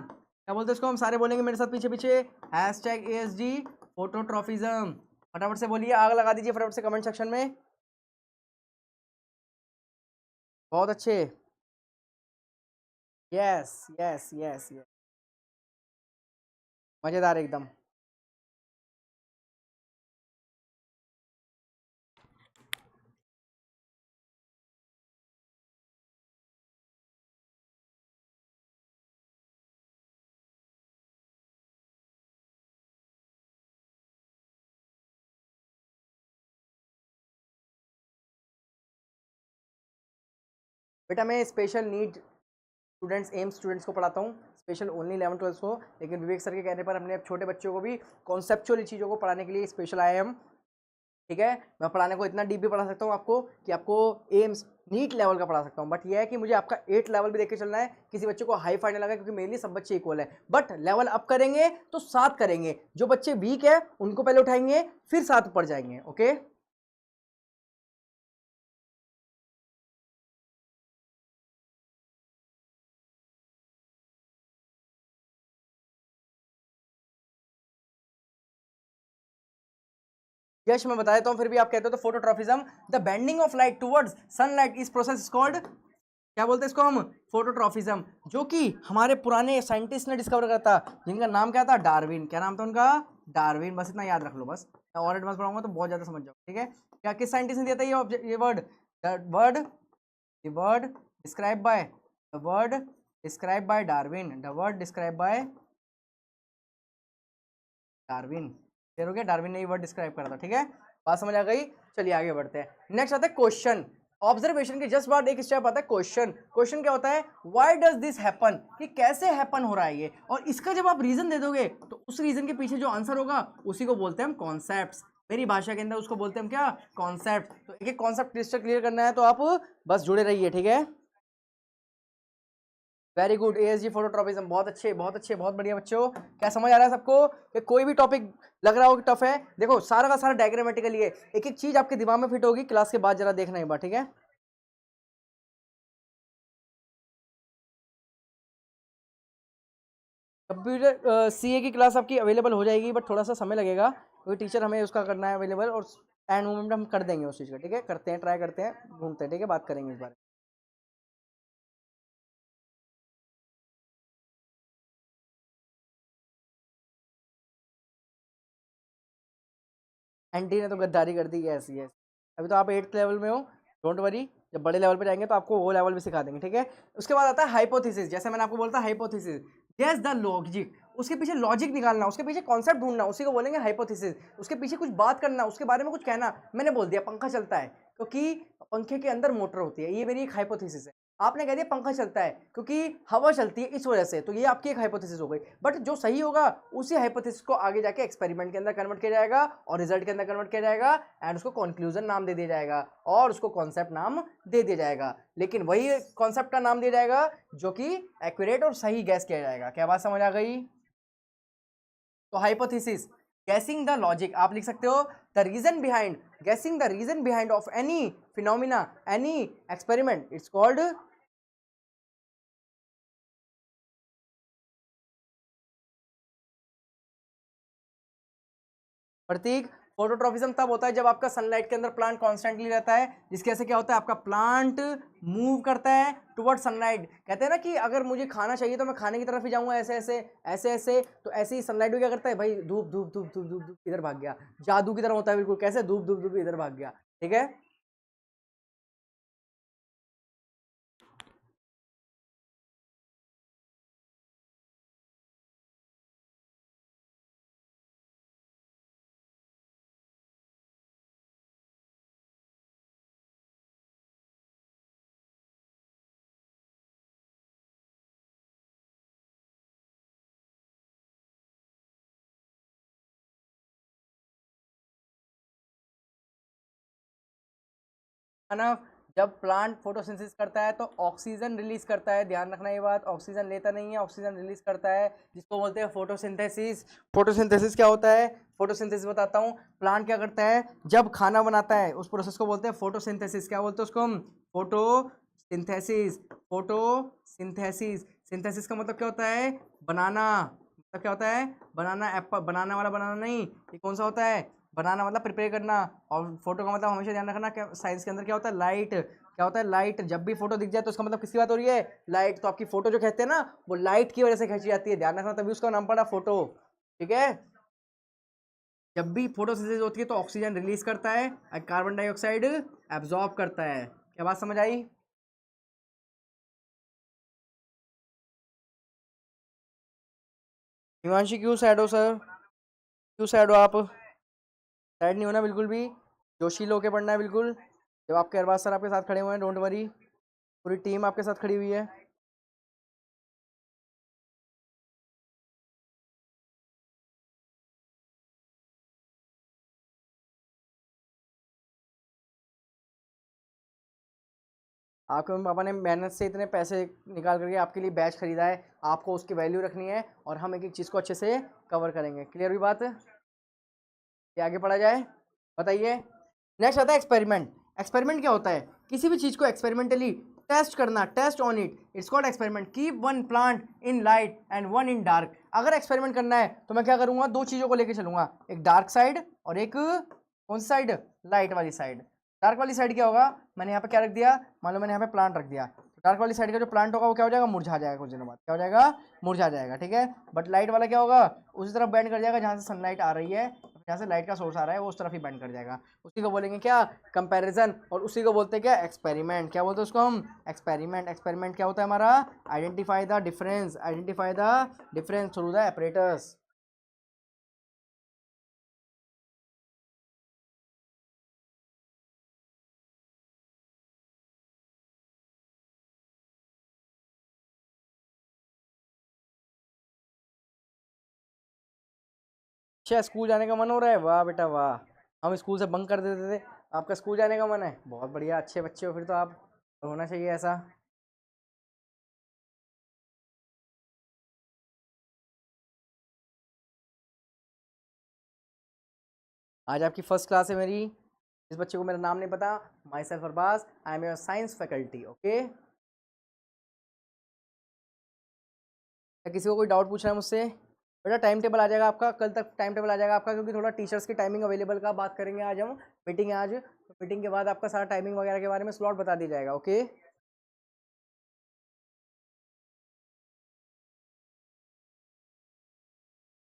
क्या बोलते हैं इसको? हम सारे बोलेंगे मेरे साथ पीछे पीछे, हैशटैग एएसजी फोटोट्रॉफिज्म। फटाफट से बोलिए, आग लगा दीजिए फटाफट से कमेंट सेक्शन में। बहुत अच्छे, यस यस यस यस, मजेदार एकदम। बेटा मैं special need students, M students को पढ़ाता हूँ, स्पेशल ओनली 11 12 को। लेकिन विवेक सर के कहने पर हमने अब छोटे बच्चों को भी कॉन्सेप्चुअल चीज़ों को पढ़ाने के लिए स्पेशल आए हम, ठीक है। मैं पढ़ाने को इतना डीप भी पढ़ा सकता हूँ आपको कि आपको एम्स नीट लेवल का पढ़ा सकता हूँ। बट यह है कि मुझे आपका 8 लेवल भी देख के चलना है, किसी बच्चे को हाई फाई लगा, क्योंकि मेरे लिए सब बच्चे इक्वल है। बट लेवल अप करेंगे तो साथ करेंगे, जो बच्चे वीक है उनको पहले उठाएंगे फिर साथ ऊपर जाएंगे, ओके। यश मैं बता देता हूँ, फिर भी आप कहते हो तो phototropism, the bending of light towards sunlight इस प्रोसेस इज कॉल्ड, क्या बोलते हैं इसको हम? फोटोट्रॉफिज्म। जो कि हमारे पुराने साइंटिस्ट ने डिस्कवर करा था, जिनका नाम क्या था? डार्विन। क्या नाम था उनका? डार्विन। बस इतना याद रख लो, बस मैं और एडवांस पढ़ाऊंगा तो बहुत ज्यादा समझ जाओ, ठीक है। क्या किस साइंटिस्ट ने दिया था ये word? The word describe by, the word describe by Darwin, the word describe by Darwin. Clear हो गया? डार्विन ने ये वर्ड डिस्क्राइब करा था, ठीक है। बात समझ आ गई? चलिए आगे बढ़ते हैं। नेक्स्ट आता है क्वेश्चन। ऑब्जर्वेशन के जस्ट बाद एक स्टेप आता है क्वेश्चन। क्वेश्चन क्या होता है? व्हाई डज दिस हैपन, कि कैसे हैपन हो रहा है ये, और इसका जब आप रीजन दे दोगे तो उस रीजन के पीछे जो आंसर होगा उसी को बोलते हैं हम कॉन्सेप्ट्स। मेरी भाषा के अंदर उसको बोलते हैं हम क्या? कॉन्सेप्ट। तो एक एक कॉन्सेप्ट क्लियर करना है तो आप बस जुड़े रहिए, ठीक है। वेरी गुड, एएसजी फोटोट्रॉपिज्म, बहुत अच्छे बहुत अच्छे, बहुत बढ़िया बच्चों। क्या समझ आ रहा है सबको कि कोई भी टॉपिक लग रहा हो कि टफ है, देखो सारा का सारा डायग्रामेटिकली है, एक एक चीज आपके दिमाग में फिट होगी, क्लास के बाद जरा देखना एक बार, ठीक है। कंप्यूटर सीए की क्लास आपकी अवेलेबल हो जाएगी, बट थोड़ा सा समय लगेगा क्योंकि टीचर हमें उसका करना है अवेलेबल, और एंड मोमेंट हम कर देंगे उस चीज़ का, ठीक है, करते हैं, ट्राई करते हैं, ढूंढते हैं, ठीक है, बात करेंगे इस बारे में। एंटी ने तो गद्दारी कर दी, यस यस। अभी तो आप 8th लेवल में हो, डोंट वरी, जब बड़े लेवल पे जाएंगे तो आपको वो लेवल भी सिखा देंगे, ठीक है। उसके बाद आता है हाइपोथेसिस, जैसे मैंने आपको बोलता हाइपोथेसिस, गेस द लॉजिक, उसके पीछे लॉजिक निकालना, उसके पीछे कॉन्सेप्ट ढूंढना, उसी को बोलेंगे हाइपोथेसिस। उसके पीछे कुछ बात करना, उसके बारे में कुछ कहना। मैंने बोल दिया पंखा चलता है क्योंकि पंखे के अंदर मोटर होती है, ये मेरी एक हाइपोथेसिस है। आपने कह दिया पंखा चलता है क्योंकि हवा चलती है इस वजह से, तो ये आपकी एक हाइपोथेसिस हो गई। बट जो सही होगा उसी हाइपोथेसिस को आगे जाके एक्सपेरिमेंट के अंदर कन्वर्ट किया जाएगा और रिजल्ट के अंदर कन्वर्ट किया जाएगा, एंड उसको कंक्लूजन नाम दे दिया जाएगा और उसको कॉन्सेप्ट नाम दे दिया जाएगा। लेकिन वही कॉन्सेप्ट का नाम दिया जाएगा जो कि एक्यूरेट और सही गैस किया जाएगा। क्या बात समझ आ गई? तो हाइपोथेसिस, गेसिंग द लॉजिक, आप लिख सकते हो the reason behind, guessing the reason behind of any phenomena, any experiment, it's called. Pratik, phototropism तब होता है जब आपका सनलाइट के अंदर प्लांट कॉन्स्टेंटली रहता है, जिसकी वजह से क्या होता है, आपका प्लांट मूव करता है टुवर्ड सनलाइट। कहते हैं ना कि अगर मुझे खाना चाहिए तो मैं खाने की तरफ ही जाऊंगा, ऐसे ऐसे ऐसे ऐसे, तो ऐसे ही सनलाइट भी क्या करता है भाई, धूप धूप धूप धूप धूप धूप इधर भाग गया, जादू की तरह होता है बिल्कुल, कैसे धूप धूप धूप इधर भाग गया, ठीक है। मानव, जब प्लांट फोटोसिंथेसिस करता है तो ऑक्सीजन रिलीज करता है, ध्यान रखना ये बात, ऑक्सीजन लेता नहीं है, ऑक्सीजन रिलीज करता है, जिसको बोलते हैं फोटोसिंथेसिस। फोटोसिंथेसिस क्या होता है? फोटोसिंथेसिस बताता हूँ। प्लांट क्या करता है जब खाना बनाता है, उस प्रोसेस को बोलते हैं फोटोसिंथेसिस। क्या बोलते हैं उसको हम? फोटोसिंथेसिस। फोटोसिंथेसिस, सिंथेसिस का मतलब क्या होता है? बनाना। मतलब क्या होता है? बनाना, एप्पल बनाना वाला बनाना नहीं, ये कौन सा होता है? बनाना मतलब प्रिपेयर करना। और फोटो का मतलब हमेशा ध्यान रखना, क्या साइंस के अंदर क्या होता है? लाइट। क्या होता है? लाइट। जब भी फोटो दिख जाए तो उसका मतलब किसकी बात हो रही है? लाइट। तो आपकी फोटो जो कहते हैं ना, वो लाइट की वजह से खींची जाती है, ध्यान रखना, तभी उसका नाम पड़ा फोटो, ठीक है। जब भी फोटोसिंथेसिस होती है तो ऑक्सीजन रिलीज करता है और कार्बन डाइऑक्साइड एब्जॉर्ब करता है। क्या बात समझ आई? हिमांशी क्यों सैड हो सर? क्यों सैड हो आप? सैड नहीं होना बिल्कुल भी, जोशील होके पढ़ना है बिल्कुल। जब आपके अरबाज सर आपके साथ खड़े हुए हैं, डोंट वरी, पूरी टीम आपके साथ खड़ी हुई है। आपके मम्मी पापा ने मेहनत से इतने पैसे निकाल करके आपके लिए बैच खरीदा है, आपको उसकी वैल्यू रखनी है, और हम एक एक चीज़ को अच्छे से कवर करेंगे। क्लियर हुई बात? ये आगे पढ़ा जाए, बताइए। नेक्स्ट आता है एक्सपेरिमेंट। एक्सपेरिमेंट क्या होता है? किसी भी चीज़ को एक्सपेरिमेंटली टेस्ट करना, test on it, it's called experiment. Keep one plant in light and one in dark. अगर एक्सपेरिमेंट करना है तो मैं क्या करूंगा, दो चीज़ों को लेके चलूंगा, एक डार्क साइड और एक कौन सी साइड? लाइट वाली साइड। डार्क वाली साइड क्या होगा? मैंने यहाँ पे क्या रख दिया, मान लो मैंने यहाँ पे प्लांट रख दिया, तो डार्क वाली साइड का जो प्लांट होगा वो क्या हो जाएगा? मुरझा जाएगा कुछ दिनों बाद। क्या हो जाएगा? मुरझा जाएगा, ठीक है। बट लाइट वाला क्या होगा? उसी तरफ बेंड कर जाएगा जहाँ से सनलाइट आ रही है, जहाँ से लाइट का सोर्स आ रहा है वो उस तरफ ही बेंड कर जाएगा। उसी को बोलेंगे क्या? कंपैरिजन। और उसी को बोलते हैं क्या? एक्सपेरिमेंट। क्या बोलते हैं उसको हम? एक्सपेरिमेंट। एक्सपेरिमेंट क्या होता है हमारा? Identify the difference, identify the difference through the apparatus. अच्छा, स्कूल जाने का मन हो रहा है? वाह बेटा वाह, हम स्कूल से बंक कर देते थे, आपका स्कूल जाने का मन है, बहुत बढ़िया, अच्छे बच्चे हो फिर तो आप, होना चाहिए ऐसा। आज आपकी फर्स्ट क्लास है मेरी। इस बच्चे को मेरा नाम नहीं पता, myself Arbaaz, I am your science faculty. Okay, क्या किसी को कोई डाउट पूछना है मुझसे? बेटा टाइम टेबल आ जाएगा आपका, कल तक टाइम टेबल आ जाएगा आपका, क्योंकि थोड़ा टीचर्स की टाइमिंग अवेलेबल का बात करेंगे आज हम। मीटिंग है आज, तो मीटिंग के बाद आपका सारा टाइमिंग वगैरह के बारे में स्लॉट बता दिया जाएगा। ओके,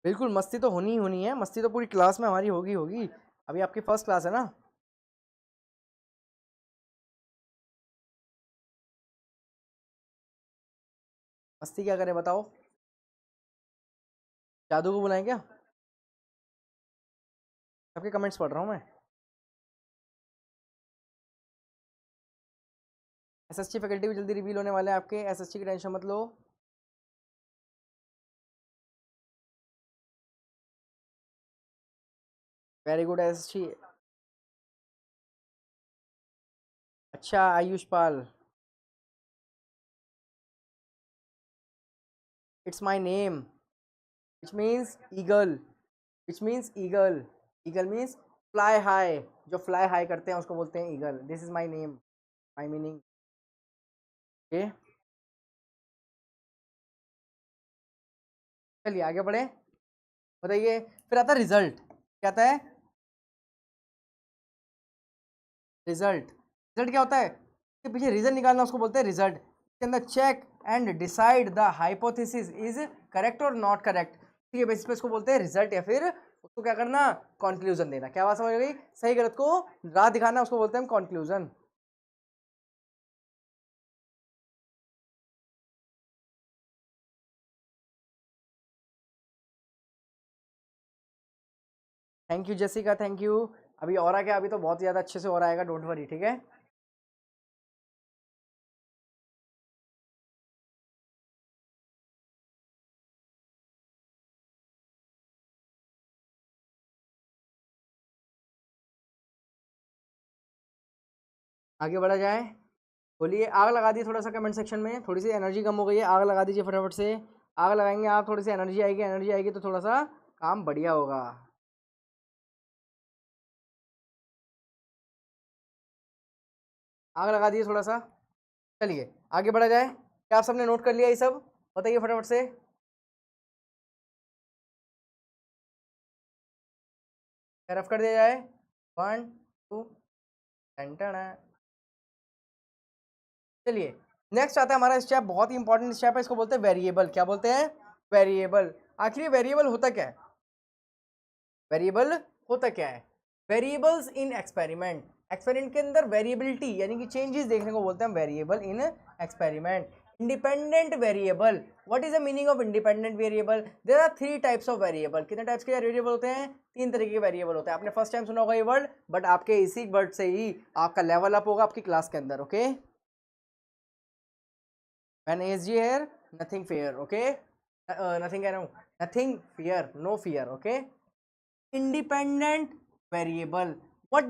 बिल्कुल मस्ती तो होनी ही होनी है, मस्ती तो पूरी क्लास में हमारी होगी होगी। अभी आपकी फर्स्ट क्लास है ना। मस्ती क्या करें बताओ? जादू को बुलाएं क्या? सबके कमेंट्स पढ़ रहा हूँ मैं। एसएसटी फैकल्टी भी जल्दी रिवील होने वाले हैं आपके, एसएसटी की टेंशन मत लो। Very good SST. अच्छा Ayush Pal, it's my name which means eagle, which means eagle. Eagle means fly high, जो फ्लाई हाई करते हैं उसको बोलते हैं eagle. This is my name, my meaning. Okay, चलिए आगे बढ़े। बताइए, फिर आता है रिजल्ट। क्या आता है? रिजल्ट। रिजल्ट क्या होता है? इसके पीछे रीजन निकालना उसको बोलते हैं रिजल्ट। इसके अंदर check and decide the hypothesis is correct और नॉट करेक्ट, ठीक है, बेसिस पे इसको बोलते हैं रिजल्ट, या फिर उसको क्या करना, कंक्लूजन देना। क्या बात समझ गई? सही गलत को राह दिखाना, उसको बोलते हैं हम conclusion. Thank you Jessica, thank you. अभी और आ क्या, अभी तो बहुत ज़्यादा अच्छे से और आएगा, डोंट वरी, ठीक है। आगे बढ़ा जाए। बोलिए, आग लगा दी थोड़ा सा कमेंट सेक्शन में, थोड़ी सी एनर्जी कम हो गई है, आग लगा दीजिए फटाफट से। आग लगाएंगे आप, थोड़ी सी एनर्जी आएगी, एनर्जी आएगी तो थोड़ा सा काम बढ़िया होगा। आग लगा दिए थोड़ा सा। चलिए आगे बढ़ा जाए। क्या आप सबने नोट कर लिया ये सब? बताइए फटाफट से। रफ कर दिया जाए। 1 2 10। चलिए, नेक्स्ट आता है हमारा स्टेप, बहुत ही इंपॉर्टेंट स्टेप है, इसको बोलते हैं वेरिएबल। क्या बोलते हैं? वेरिएबल। आखिर ये वेरिएबल होता क्या है? वेरिएबल होता क्या है? वेरिएबल्स इन एक्सपेरिमेंट, एक्सपेरिमेंट के अंदर वेरिएबिलिटी यानी कि चेंजेस देखने को बोलते हैं variable in experiment. Independent variable, what is the meaning of independent variable? There are 3 types of variable. कितने टाइप्स के वेरिएबल होते हैं? 3 तरीके के वेरिएबल होते हैं। आपने फर्स्ट टाइम सुना होगा ये वर्ड, बट आपके इसी वर्ड से ही आपका लेवल अप होगा आपकी क्लास के अंदर। Okay, when SG here, nothing fair. Okay, nothing कह रहा हूँ, nothing fear, no fear. Okay, independent variable, what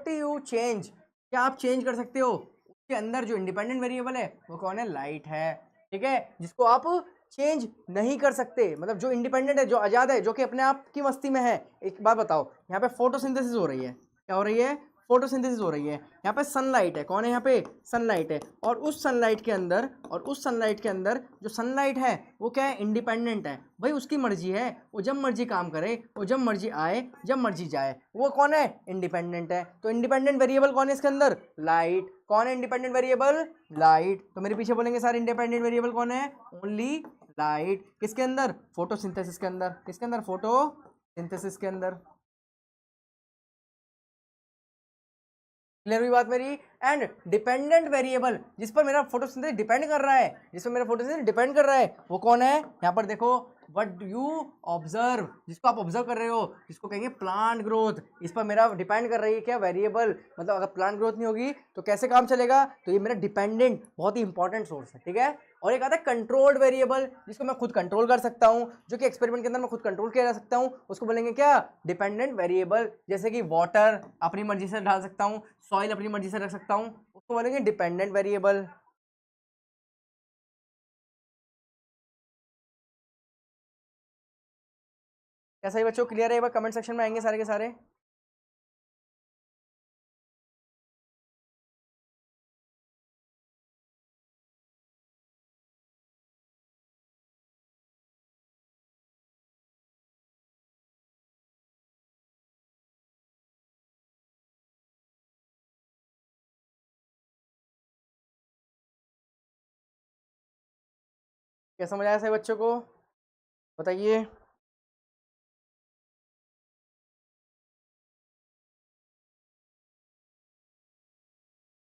do you change? क्या आप चेंज कर सकते हो? उसके अंदर जो इंडिपेंडेंट वेरिएबल है वो कौन है? लाइट है, ठीक है, जिसको आप चेंज नहीं कर सकते, मतलब जो इंडिपेंडेंट है, जो आज़ाद है, जो कि अपने आप की मस्ती में है। एक बात बताओ, यहाँ पे फोटोसिंथेसिस हो रही है, क्या हो रही है? फोटोसिंथेसिस हो रही है। यहाँ पे सनलाइट है, कौन है यहाँ पे? सनलाइट है। और उस सनलाइट के अंदर, जो सनलाइट है वो क्या है? इंडिपेंडेंट है। भाई उसकी मर्जी है, वो जब मर्जी काम करे, वो जब मर्जी आए, जब मर्जी जाए, वो कौन है? इंडिपेंडेंट है। तो इंडिपेंडेंट वेरिएबल कौन है इसके अंदर? लाइट। कौन है इंडिपेंडेंट वेरिएबल? लाइट। तो मेरे पीछे बोलेंगे सारे, इंडिपेंडेंट वेरिएबल कौन है? Only light. किसके अंदर? फोटोसिंथेसिस के अंदर। किसके अंदर? फोटोसिंथेसिस के अंदर। क्लियर हुई बात मेरी? एंड डिपेंडेंट वेरिएबल, जिस पर मेरा फोटोसिंथेसिस डिपेंड कर रहा है, वो कौन है? यहाँ पर देखो, व्हाट यू ऑब्जर्व, जिसको आप ऑब्जर्व कर रहे हो, जिसको कहेंगे प्लांट ग्रोथ, इस पर मेरा डिपेंड कर रही है क्या? वेरिएबल। मतलब अगर प्लांट ग्रोथ नहीं होगी तो कैसे काम चलेगा? तो ये मेरा डिपेंडेंट, बहुत ही इंपॉर्टेंट सोर्स है, ठीक है। और एक आता है कंट्रोल्ड वेरिएबल, जिसको मैं खुद कंट्रोल कर सकता हूँ, जो कि एक्सपेरिमेंट के अंदर मैं खुद कंट्रोल किया जा सकता हूँ, उसको बोलेंगे क्या? Dependent variable. जैसे कि वाटर अपनी मर्जी से डाल सकता हूँ, सॉइल अपनी मर्जी से रख सकता हूँ, उसको बोलेंगे डिपेंडेंट वेरिएबल। क्या सही बच्चों? क्लियर है? एक बार कमेंट सेक्शन में आएंगे सारे के सारे। क्या समझ आया सभी बच्चों को? बताइए।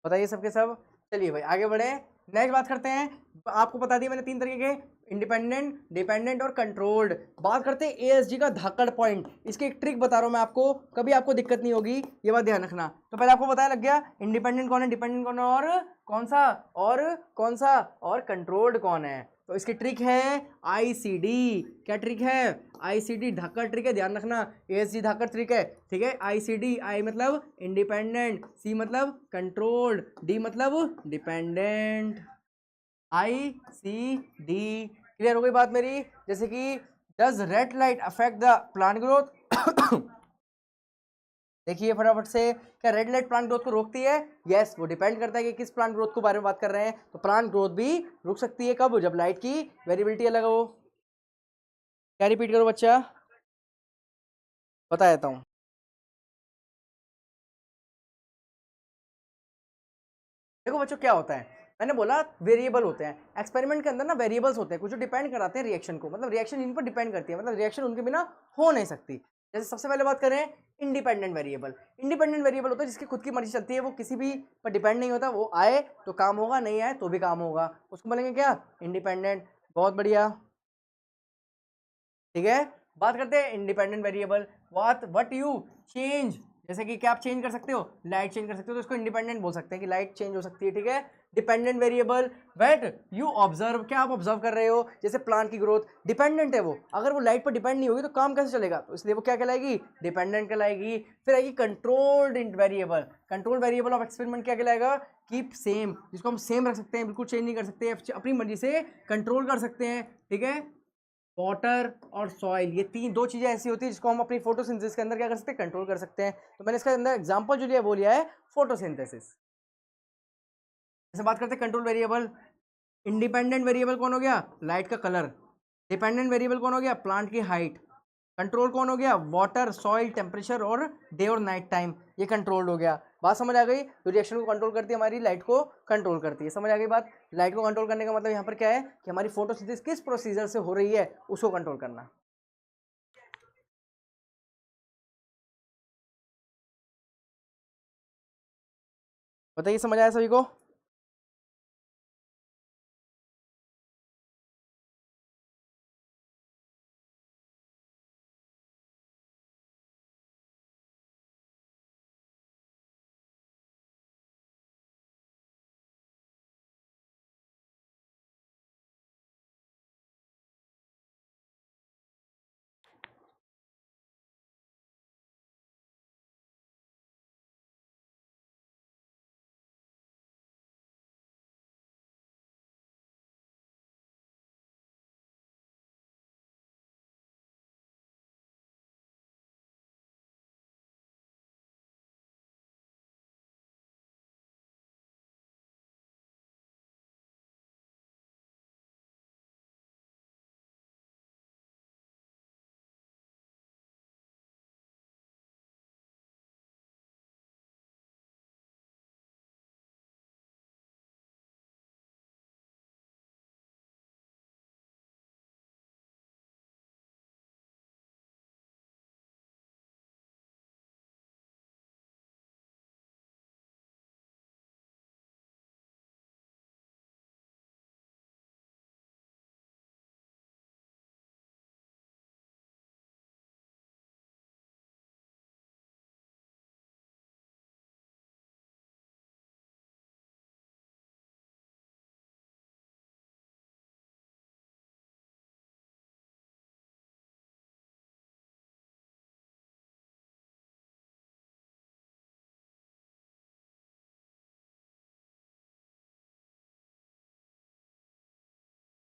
बताइए सबके सब। चलिए भाई आगे बढ़े, नेक्स्ट बात करते हैं। आपको बता दिया मैंने 3 तरीके के, इंडिपेंडेंट, डिपेंडेंट और कंट्रोल्ड। बात करते हैं एएसजी का धाकड़ पॉइंट। इसकी एक ट्रिक बता रहा हूं मैं आपको, कभी आपको दिक्कत नहीं होगी, ये बात ध्यान रखना। तो पहले आपको बताया लग गया इंडिपेंडेंट कौन है, डिपेंडेंट कौन है, और कौन सा, और कौन सा, और कंट्रोल्ड कौन है। तो इसकी ट्रिक है आईसीडी। क्या ट्रिक है? आईसीडी धाकड़ ट्रिक है, ध्यान रखना। एएसजी धाकड़ ट्रिक है, ठीक है। आईसीडी, आई मतलब इंडिपेंडेंट, सी मतलब कंट्रोल्ड, डी मतलब डिपेंडेंट। आई सी डी। क्लियर हो गई बात मेरी? जैसे कि does red light affect the plant growth? देखिए फटाफट से, क्या रेड लाइट प्लांट ग्रोथ को रोकती है? यस, वो डिपेंड करता है कि किस प्लांट ग्रोथ के बारे में बात कर रहे हैं। तो प्लांट ग्रोथ भी रुक सकती है, कब? जब लाइट की वेरिएबिलिटी अलग हो। क्या रिपीट करो बच्चा? बता देता हूँ। देखो बच्चों क्या होता है, मैंने बोला वेरिएबल होते हैं एक्सपेरिमेंट के अंदर ना, वेरिएबल्स होते हैं कुछ जो डिपेंड कराते हैं रिएक्शन को, मतलब रिएक्शन इन पर डिपेंड करती है, मतलब रिएक्शन उनके बिना हो नहीं सकती। जैसे सबसे पहले बात करें इंडिपेंडेंट वेरिएबल। इंडिपेंडेंट वेरिएबल होता है जिसकी खुद की मर्जी चलती है, वो किसी भी पर डिपेंड नहीं होता, वो आए तो काम होगा, नहीं आए तो भी काम होगा, उसको बोलेंगे क्या? इंडिपेंडेंट। बहुत बढ़िया, ठीक है। बात करते हैं independent variable. What you change, जैसे कि क्या आप चेंज कर सकते हो? लाइट चेंज कर सकते हो, तो इसको इंडिपेंडेंट बोल सकते हैं कि लाइट चेंज हो सकती है, ठीक है। Dependent variable, what you observe, क्या आप ऑब्जर्व कर रहे हो? जैसे प्लांट की ग्रोथ डिपेंडेंट है वो, अगर वो लाइट पर डिपेंड नहीं होगी तो काम कैसे चलेगा? तो इसलिए वो क्या कहलाएगी? डिपेंडेंट कहलाएगी। फिर आएगी controlled variable. Control variable of experiment क्या कहलाएगा? कीप सेम, जिसको हम सेम रख सकते हैं, बिल्कुल चेंज नहीं कर सकते, अपनी मर्जी से कंट्रोल कर सकते हैं, ठीक है। वाटर और सॉइल, ये तीन दो चीजें ऐसी होती है जिसको हम अपनी फोटोसिंथेसिस के अंदर क्या कर सकते हैं? कंट्रोल कर सकते हैं। तो मैंने इसके अंदर एग्जांपल जो लिया वो लिया है फोटोसिंथेसिस। जैसे बात करते हैं कंट्रोल वेरिएबल, इंडिपेंडेंट वेरिएबल कौन हो गया? लाइट का कलर। डिपेंडेंट वेरिएबल कौन हो गया? प्लांट की हाइट। कंट्रोल कौन हो गया? वाटर, सॉइल, टेम्परेचर और डे और नाइट टाइम, ये कंट्रोल्ड हो गया। बात समझ आ गई? तो रिएक्शन को कंट्रोल करती है हमारी, लाइट को कंट्रोल करती है। समझ आ गई बात? लाइट को कंट्रोल करने का मतलब यहाँ पर क्या है कि हमारी फोटोसिंथेसिस किस प्रोसीजर से हो रही है उसको कंट्रोल करना। बताइए, समझ आया सभी को?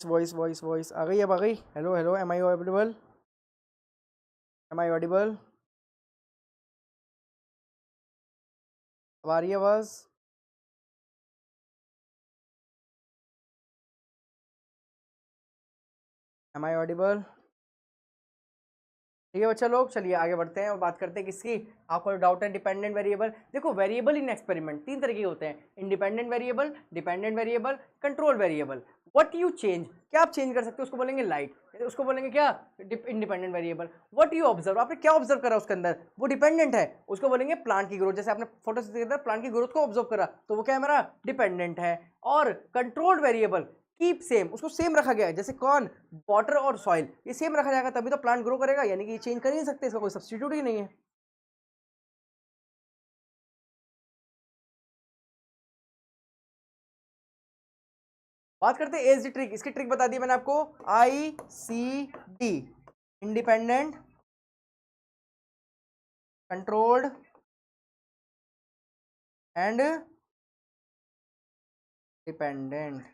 वॉइस वॉइस वॉइस आ गई, अब आ गई। Hello hello, am I audible? Am I audible? अब आ रही है आवाज? Am I audible? ठीक है बच्चा लोग, चलिए आगे बढ़ते हैं और बात करते हैं किसकी। आपको डाउट है डिपेंडेंट वेरिएबल। देखो वेरिएबल इन एक्सपेरिमेंट तीन तरह के होते हैं, independent variable, dependent variable, control variable. What you change, क्या आप चेंज कर सकते हो, उसको बोलेंगे लाइट, उसको बोलेंगे क्या, independent variable. What you observe, आपने क्या ऑब्जर्व करा उसके अंदर, वो डिपेंडेंट है, उसको बोलेंगे प्लांट की ग्रोथ। जैसे आपने फोटोसिंथेसिस के अंदर प्लांट की ग्रोथ को ऑब्जर्व करा तो वो क्या है हमारा, डिपेंडेंट है। और कंट्रोल्ड वेरिएबल कीप सेम, उसको सेम रखा गया है, जैसे कौन, वाटर और सॉइल, ये सेम रखा जाएगा तभी तो प्लांट ग्रो करेगा, यानी कि ये चेंज कर ही नहीं सकते, इसका कोई सब्स्टिट्यूट ही नहीं है। बात करते हैं एज ट्रिक, इसकी ट्रिक बता दी मैंने आपको, ICD, independent, controlled and dependent.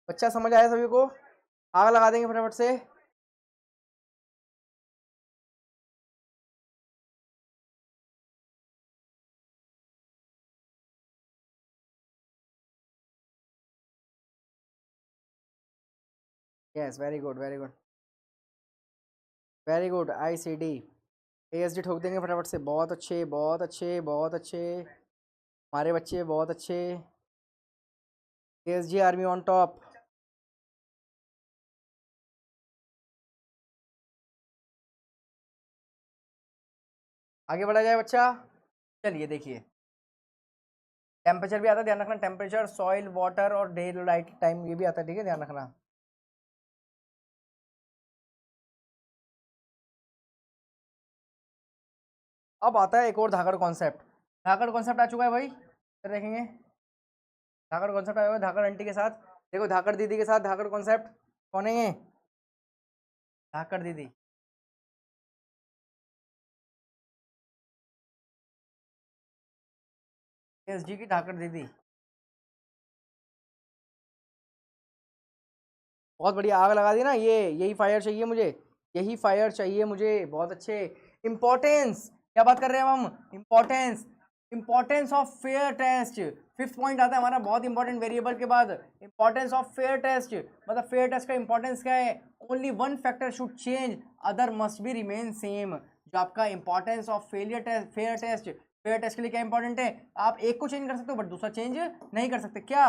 बच्चा समझ आया सभी को, आग लगा देंगे फटाफट से। Yes, very good very good very good. ICD, ASD ठोक देंगे फटाफट से, बहुत अच्छे बहुत अच्छे बहुत अच्छे, हमारे बच्चे बहुत अच्छे। ASD army on top. आगे बढ़ा जाए बच्चा, चलिए देखिए, टेम्परेचर भी आता है, ध्यान रखना, टेम्परेचर, सॉइल, वाटर और डे लाइट टाइम, ये भी आता है, ठीक है, ध्यान रखना। अब आता है एक और धाकड़ कॉन्सेप्ट, धाकड़ कॉन्सेप्ट आ चुका है भाई, फिर देखेंगे। धाकड़ कॉन्सेप्ट आया हुआ है धाकड़ आंटी के साथ, देखो धाकड़ दीदी के साथ धाकड़ कॉन्सेप्ट, कौन है ये, धाकड़ दीदी। एसडी की धाकड़ दीदी, बहुत बढ़िया, आग लगा दी ना, ये यही फायर चाहिए मुझे, यही फायर चाहिए मुझे, बहुत अच्छे। इंपॉर्टेंस, क्या बात कर रहे हैं हम, importance, importance of fair test, fifth point आता है हमारा, बहुत इंपॉर्टेंट वेरिएबल के बाद, इंपॉर्टेंस ऑफ फेयर टेस्ट। मतलब फेयर टेस्ट का इंपॉर्टेंस क्या है, only one factor should change, other must be remain same. जो आपका importance of failure test, fair test के लिए क्या इंपॉर्टेंट है, आप एक को चेंज कर सकते हो बट दूसरा चेंज नहीं कर सकते, क्या,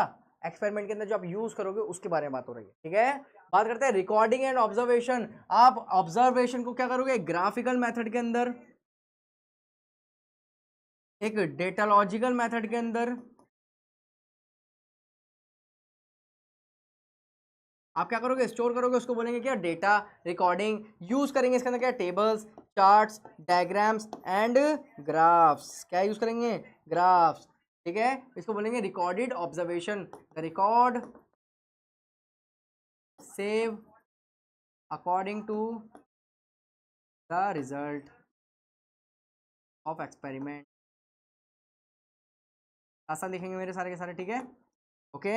एक्सपेरिमेंट के अंदर जो आप यूज करोगे उसके बारे में बात हो रही है, ठीक है। बात करते हैं रिकॉर्डिंग एंड ऑब्जर्वेशन, आप ऑब्जर्वेशन को क्या करोगे, ग्राफिकल मेथड के अंदर, एक डेटालॉजिकल मेथड के अंदर, आप क्या करोगे, स्टोर करोगे, उसको बोलेंगे क्या, डेटा रिकॉर्डिंग। यूज करेंगे इसके अंदर क्या, tables, charts, diagrams and graphs, क्या यूज करेंगे, ग्राफ्स, ठीक है। इसको बोलेंगे recorded observation, record save according to the result of experiment. आसान लिखेंगे मेरे सारे के सारे, ठीक है, ओके।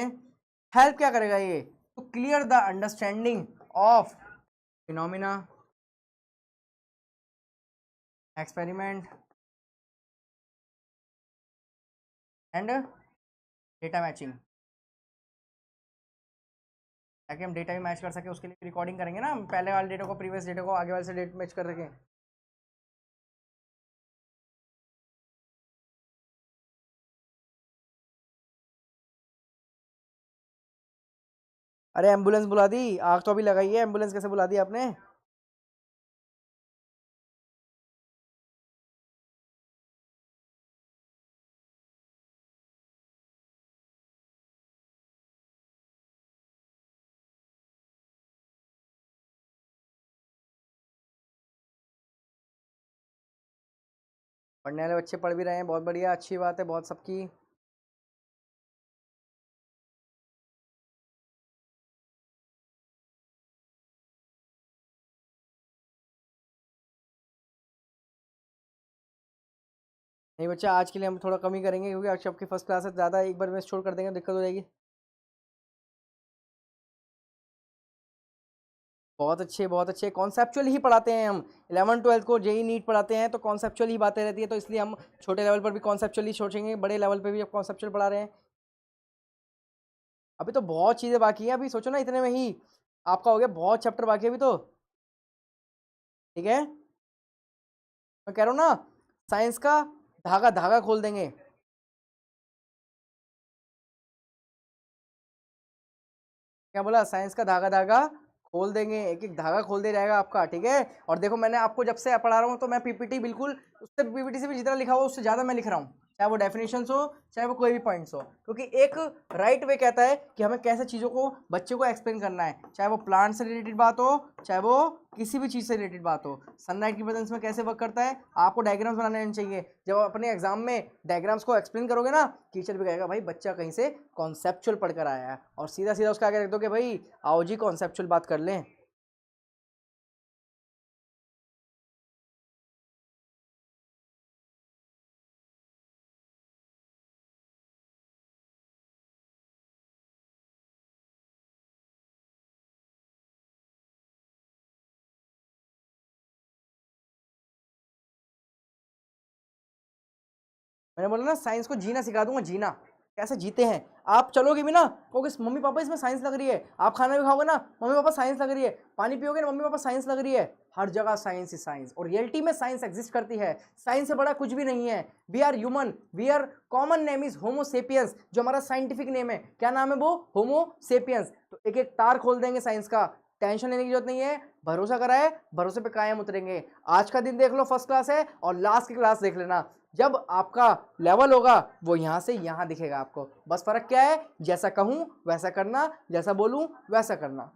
हेल्प क्या करेगा ये, to clear the understanding of phenomena, experiment and data matching, ताकि हम डेटा भी मैच कर सके, उसके लिए रिकॉर्डिंग करेंगे ना, हम पहले वाले डेटा को प्रीवियस डेटा को आगे वाले से डेट मैच कर रखें। अरे एम्बुलेंस बुला दी, आग तो अभी लगाई है, एम्बुलेंस कैसे बुला दी आपने। पढ़ने वाले बच्चे पढ़ भी रहे हैं, बहुत बढ़िया, अच्छी बात है, बहुत सबकी। नहीं बच्चा, आज के लिए हम थोड़ा कम ही करेंगे, क्योंकि आज आपकी फर्स्ट क्लास है, ज़्यादा एक बार में छोड़ कर देंगे दिक्कत हो जाएगी। बहुत अच्छे कॉन्सेप्चुअल ही पढ़ाते हैं हम, 11 12 को जेई नीट पढ़ाते हैं तो कॉन्सेप्चुअल ही बातें रहती है, तो इसलिए हम छोटे लेवल पर भी कॉन्सेप्चुअल ही सोचेंगे, बड़े लेवल पर भी अब कॉन्सेप्चुअल पढ़ा रहे हैं। अभी तो बहुत चीज़ें बाकी हैं, अभी सोचो ना इतने में ही आपका हो गया, बहुत चैप्टर बाकी है अभी तो, ठीक है। मैं कह रहा हूँ ना, साइंस का धागा धागा खोल देंगे। क्या बोला? साइंस का धागा धागा खोल देंगे, एक एक धागा खोल दिया जाएगा आपका, ठीक है। और देखो मैंने आपको जब से पढ़ा रहा हूँ तो मैं पीपीटी बिल्कुल उससे, पीपीटी से भी जितना लिखा हुआ उससे ज़्यादा मैं लिख रहा हूँ, चाहे वो डेफिनेशंस हो, चाहे वो कोई भी पॉइंट्स हो, क्योंकि एक राइट वे कहता है कि हमें कैसे चीज़ों को बच्चे को एक्सप्लेन करना है, चाहे वो प्लांट से रिलेटेड बात हो, चाहे वो किसी भी चीज़ से रिलेटेड बात हो। सनलाइट की प्रेजेंस में कैसे वर्क करता है, आपको डायग्राम्स बनाने आने चाहिए। जब आप अपने एग्जाम में डायग्राम्स को एक्सप्लेन करोगे ना, टीचर भी कहेगा भाई बच्चा कहीं से कॉन्सेप्चुअल पढ़ कर आया है, और सीधा सीधा उसका आगे रख दो कि भाई आओ जी कॉन्सेप्चुअल बात कर लें। मैंने बोला ना, साइंस को जीना सिखा दूंगा, जीना कैसे जीते हैं। आप चलोगे भी ना, कहोगे मम्मी पापा इसमें साइंस लग रही है, आप खाना भी खाओगे ना, मम्मी पापा साइंस लग रही है, पानी पियोगे ना, मम्मी पापा साइंस लग रही है। हर जगह साइंस ही साइंस, और रियलिटी में साइंस एग्जिस्ट करती है। साइंस से बड़ा कुछ भी नहीं है। We are human, we are, common name is homo sapiens, जो हमारा साइंटिफिक नेम है। क्या नाम है वो? Homo sapiens. तो एक एक तार खोल देंगे साइंस का, टेंशन लेने की जरूरत नहीं है, भरोसा करा है, भरोसे पे कायम उतरेंगे। आज का दिन देख लो फर्स्ट क्लास है, और लास्ट की क्लास देख लेना, जब आपका लेवल होगा वो यहां से यहां दिखेगा आपको। बस फर्क क्या है, जैसा कहूं वैसा करना, जैसा बोलूं वैसा करना।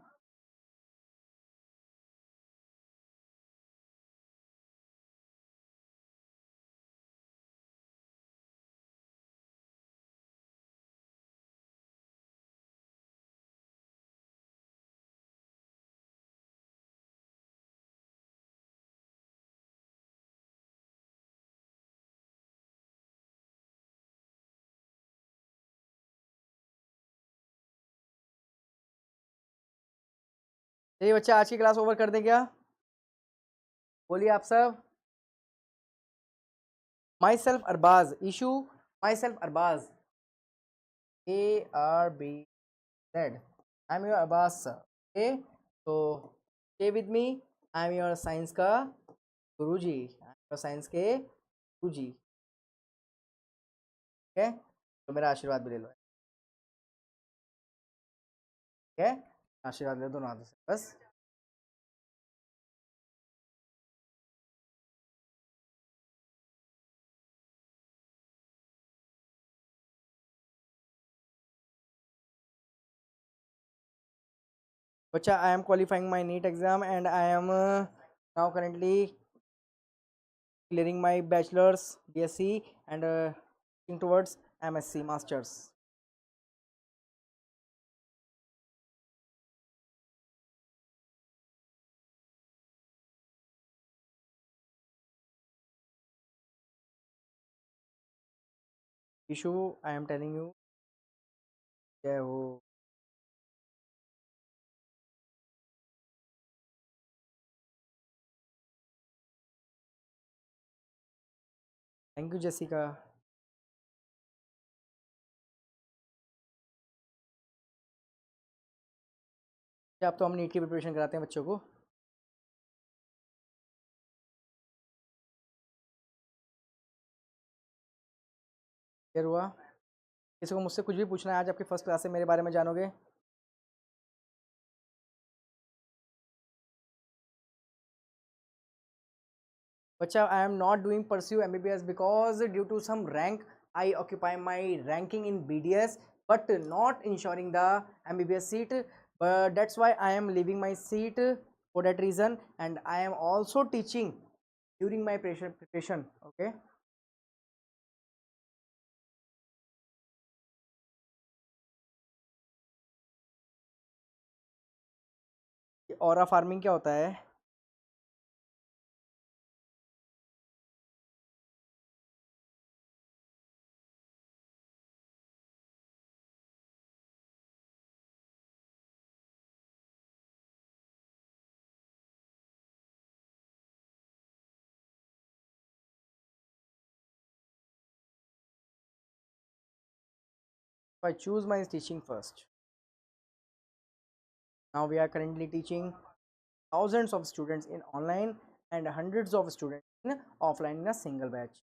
चलिए बच्चा, आज की क्लास ओवर कर दें क्या? बोलिए आप सब। माई सेल्फ अरबाज, इशू, myself Arbaz, ARB Z, I am your Arbaz sir, okay. तो stay with me, I am your science का गुरुजी, आई एम योर साइंस के गुरुजी, ठीक है। तो मेरा आशीर्वाद भी ले लो, ठीक है। आशीर्वाद ले दोनों हाथों से बस। बच्चा, I am qualifying my NEET exam and I am now currently clearing my bachelor's BSc and looking towards MSc masters. Ishu, I am telling you, जय हो। Thank you Jessica. अब तो हम नीट की प्रिपरेशन कराते हैं बच्चों को। क्या हुआ? किसी को मुझसे कुछ भी पूछना है आज आपकी फर्स्ट क्लास से मेरे बारे में जानोगे? बच्चा, I am not doing pursue MBBS because due to some rank I occupy my ranking in BDS, but not ensuring the MBBS seat. But that's why I am leaving my seat for that reason, and I am also teaching during my preparation. Okay. Aura farming क्या होता है? I choose my teaching first. Now we are currently teaching thousands of students in online and hundreds of students in offline in a single batch.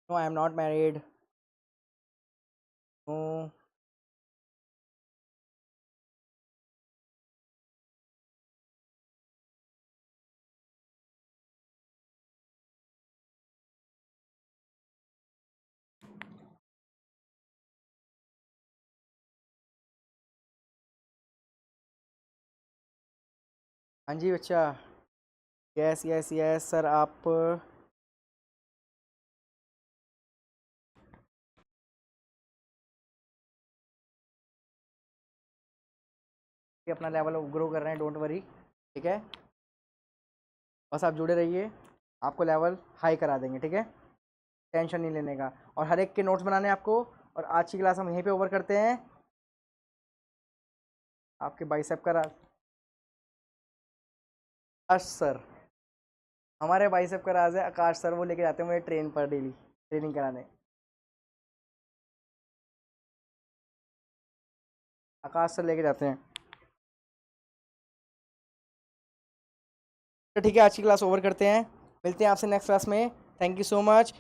No, I am not married. No. हाँ जी बच्चा, yes yes yes sir. आप अपना level grow कर रहे हैं, don't worry, ठीक है। बस आप जुड़े रहिए, आपको लेवल हाई करा देंगे, ठीक है। टेंशन नहीं लेने का। और हर एक के नोट्स बनाने हैं आपको। और आज की क्लास हम यहीं पे ओवर करते हैं। आपके बाइसेप का आकाश सर, हमारे बाइसेप का राज है आकाश सर। वो लेके जाते हैं मुझे ट्रेन पर डेली ट्रेनिंग कराने। आकाश सर लेके जाते हैं। तो ठीक है, आज की क्लास ओवर करते हैं। मिलते हैं आपसे नेक्स्ट क्लास में। Thank you so much.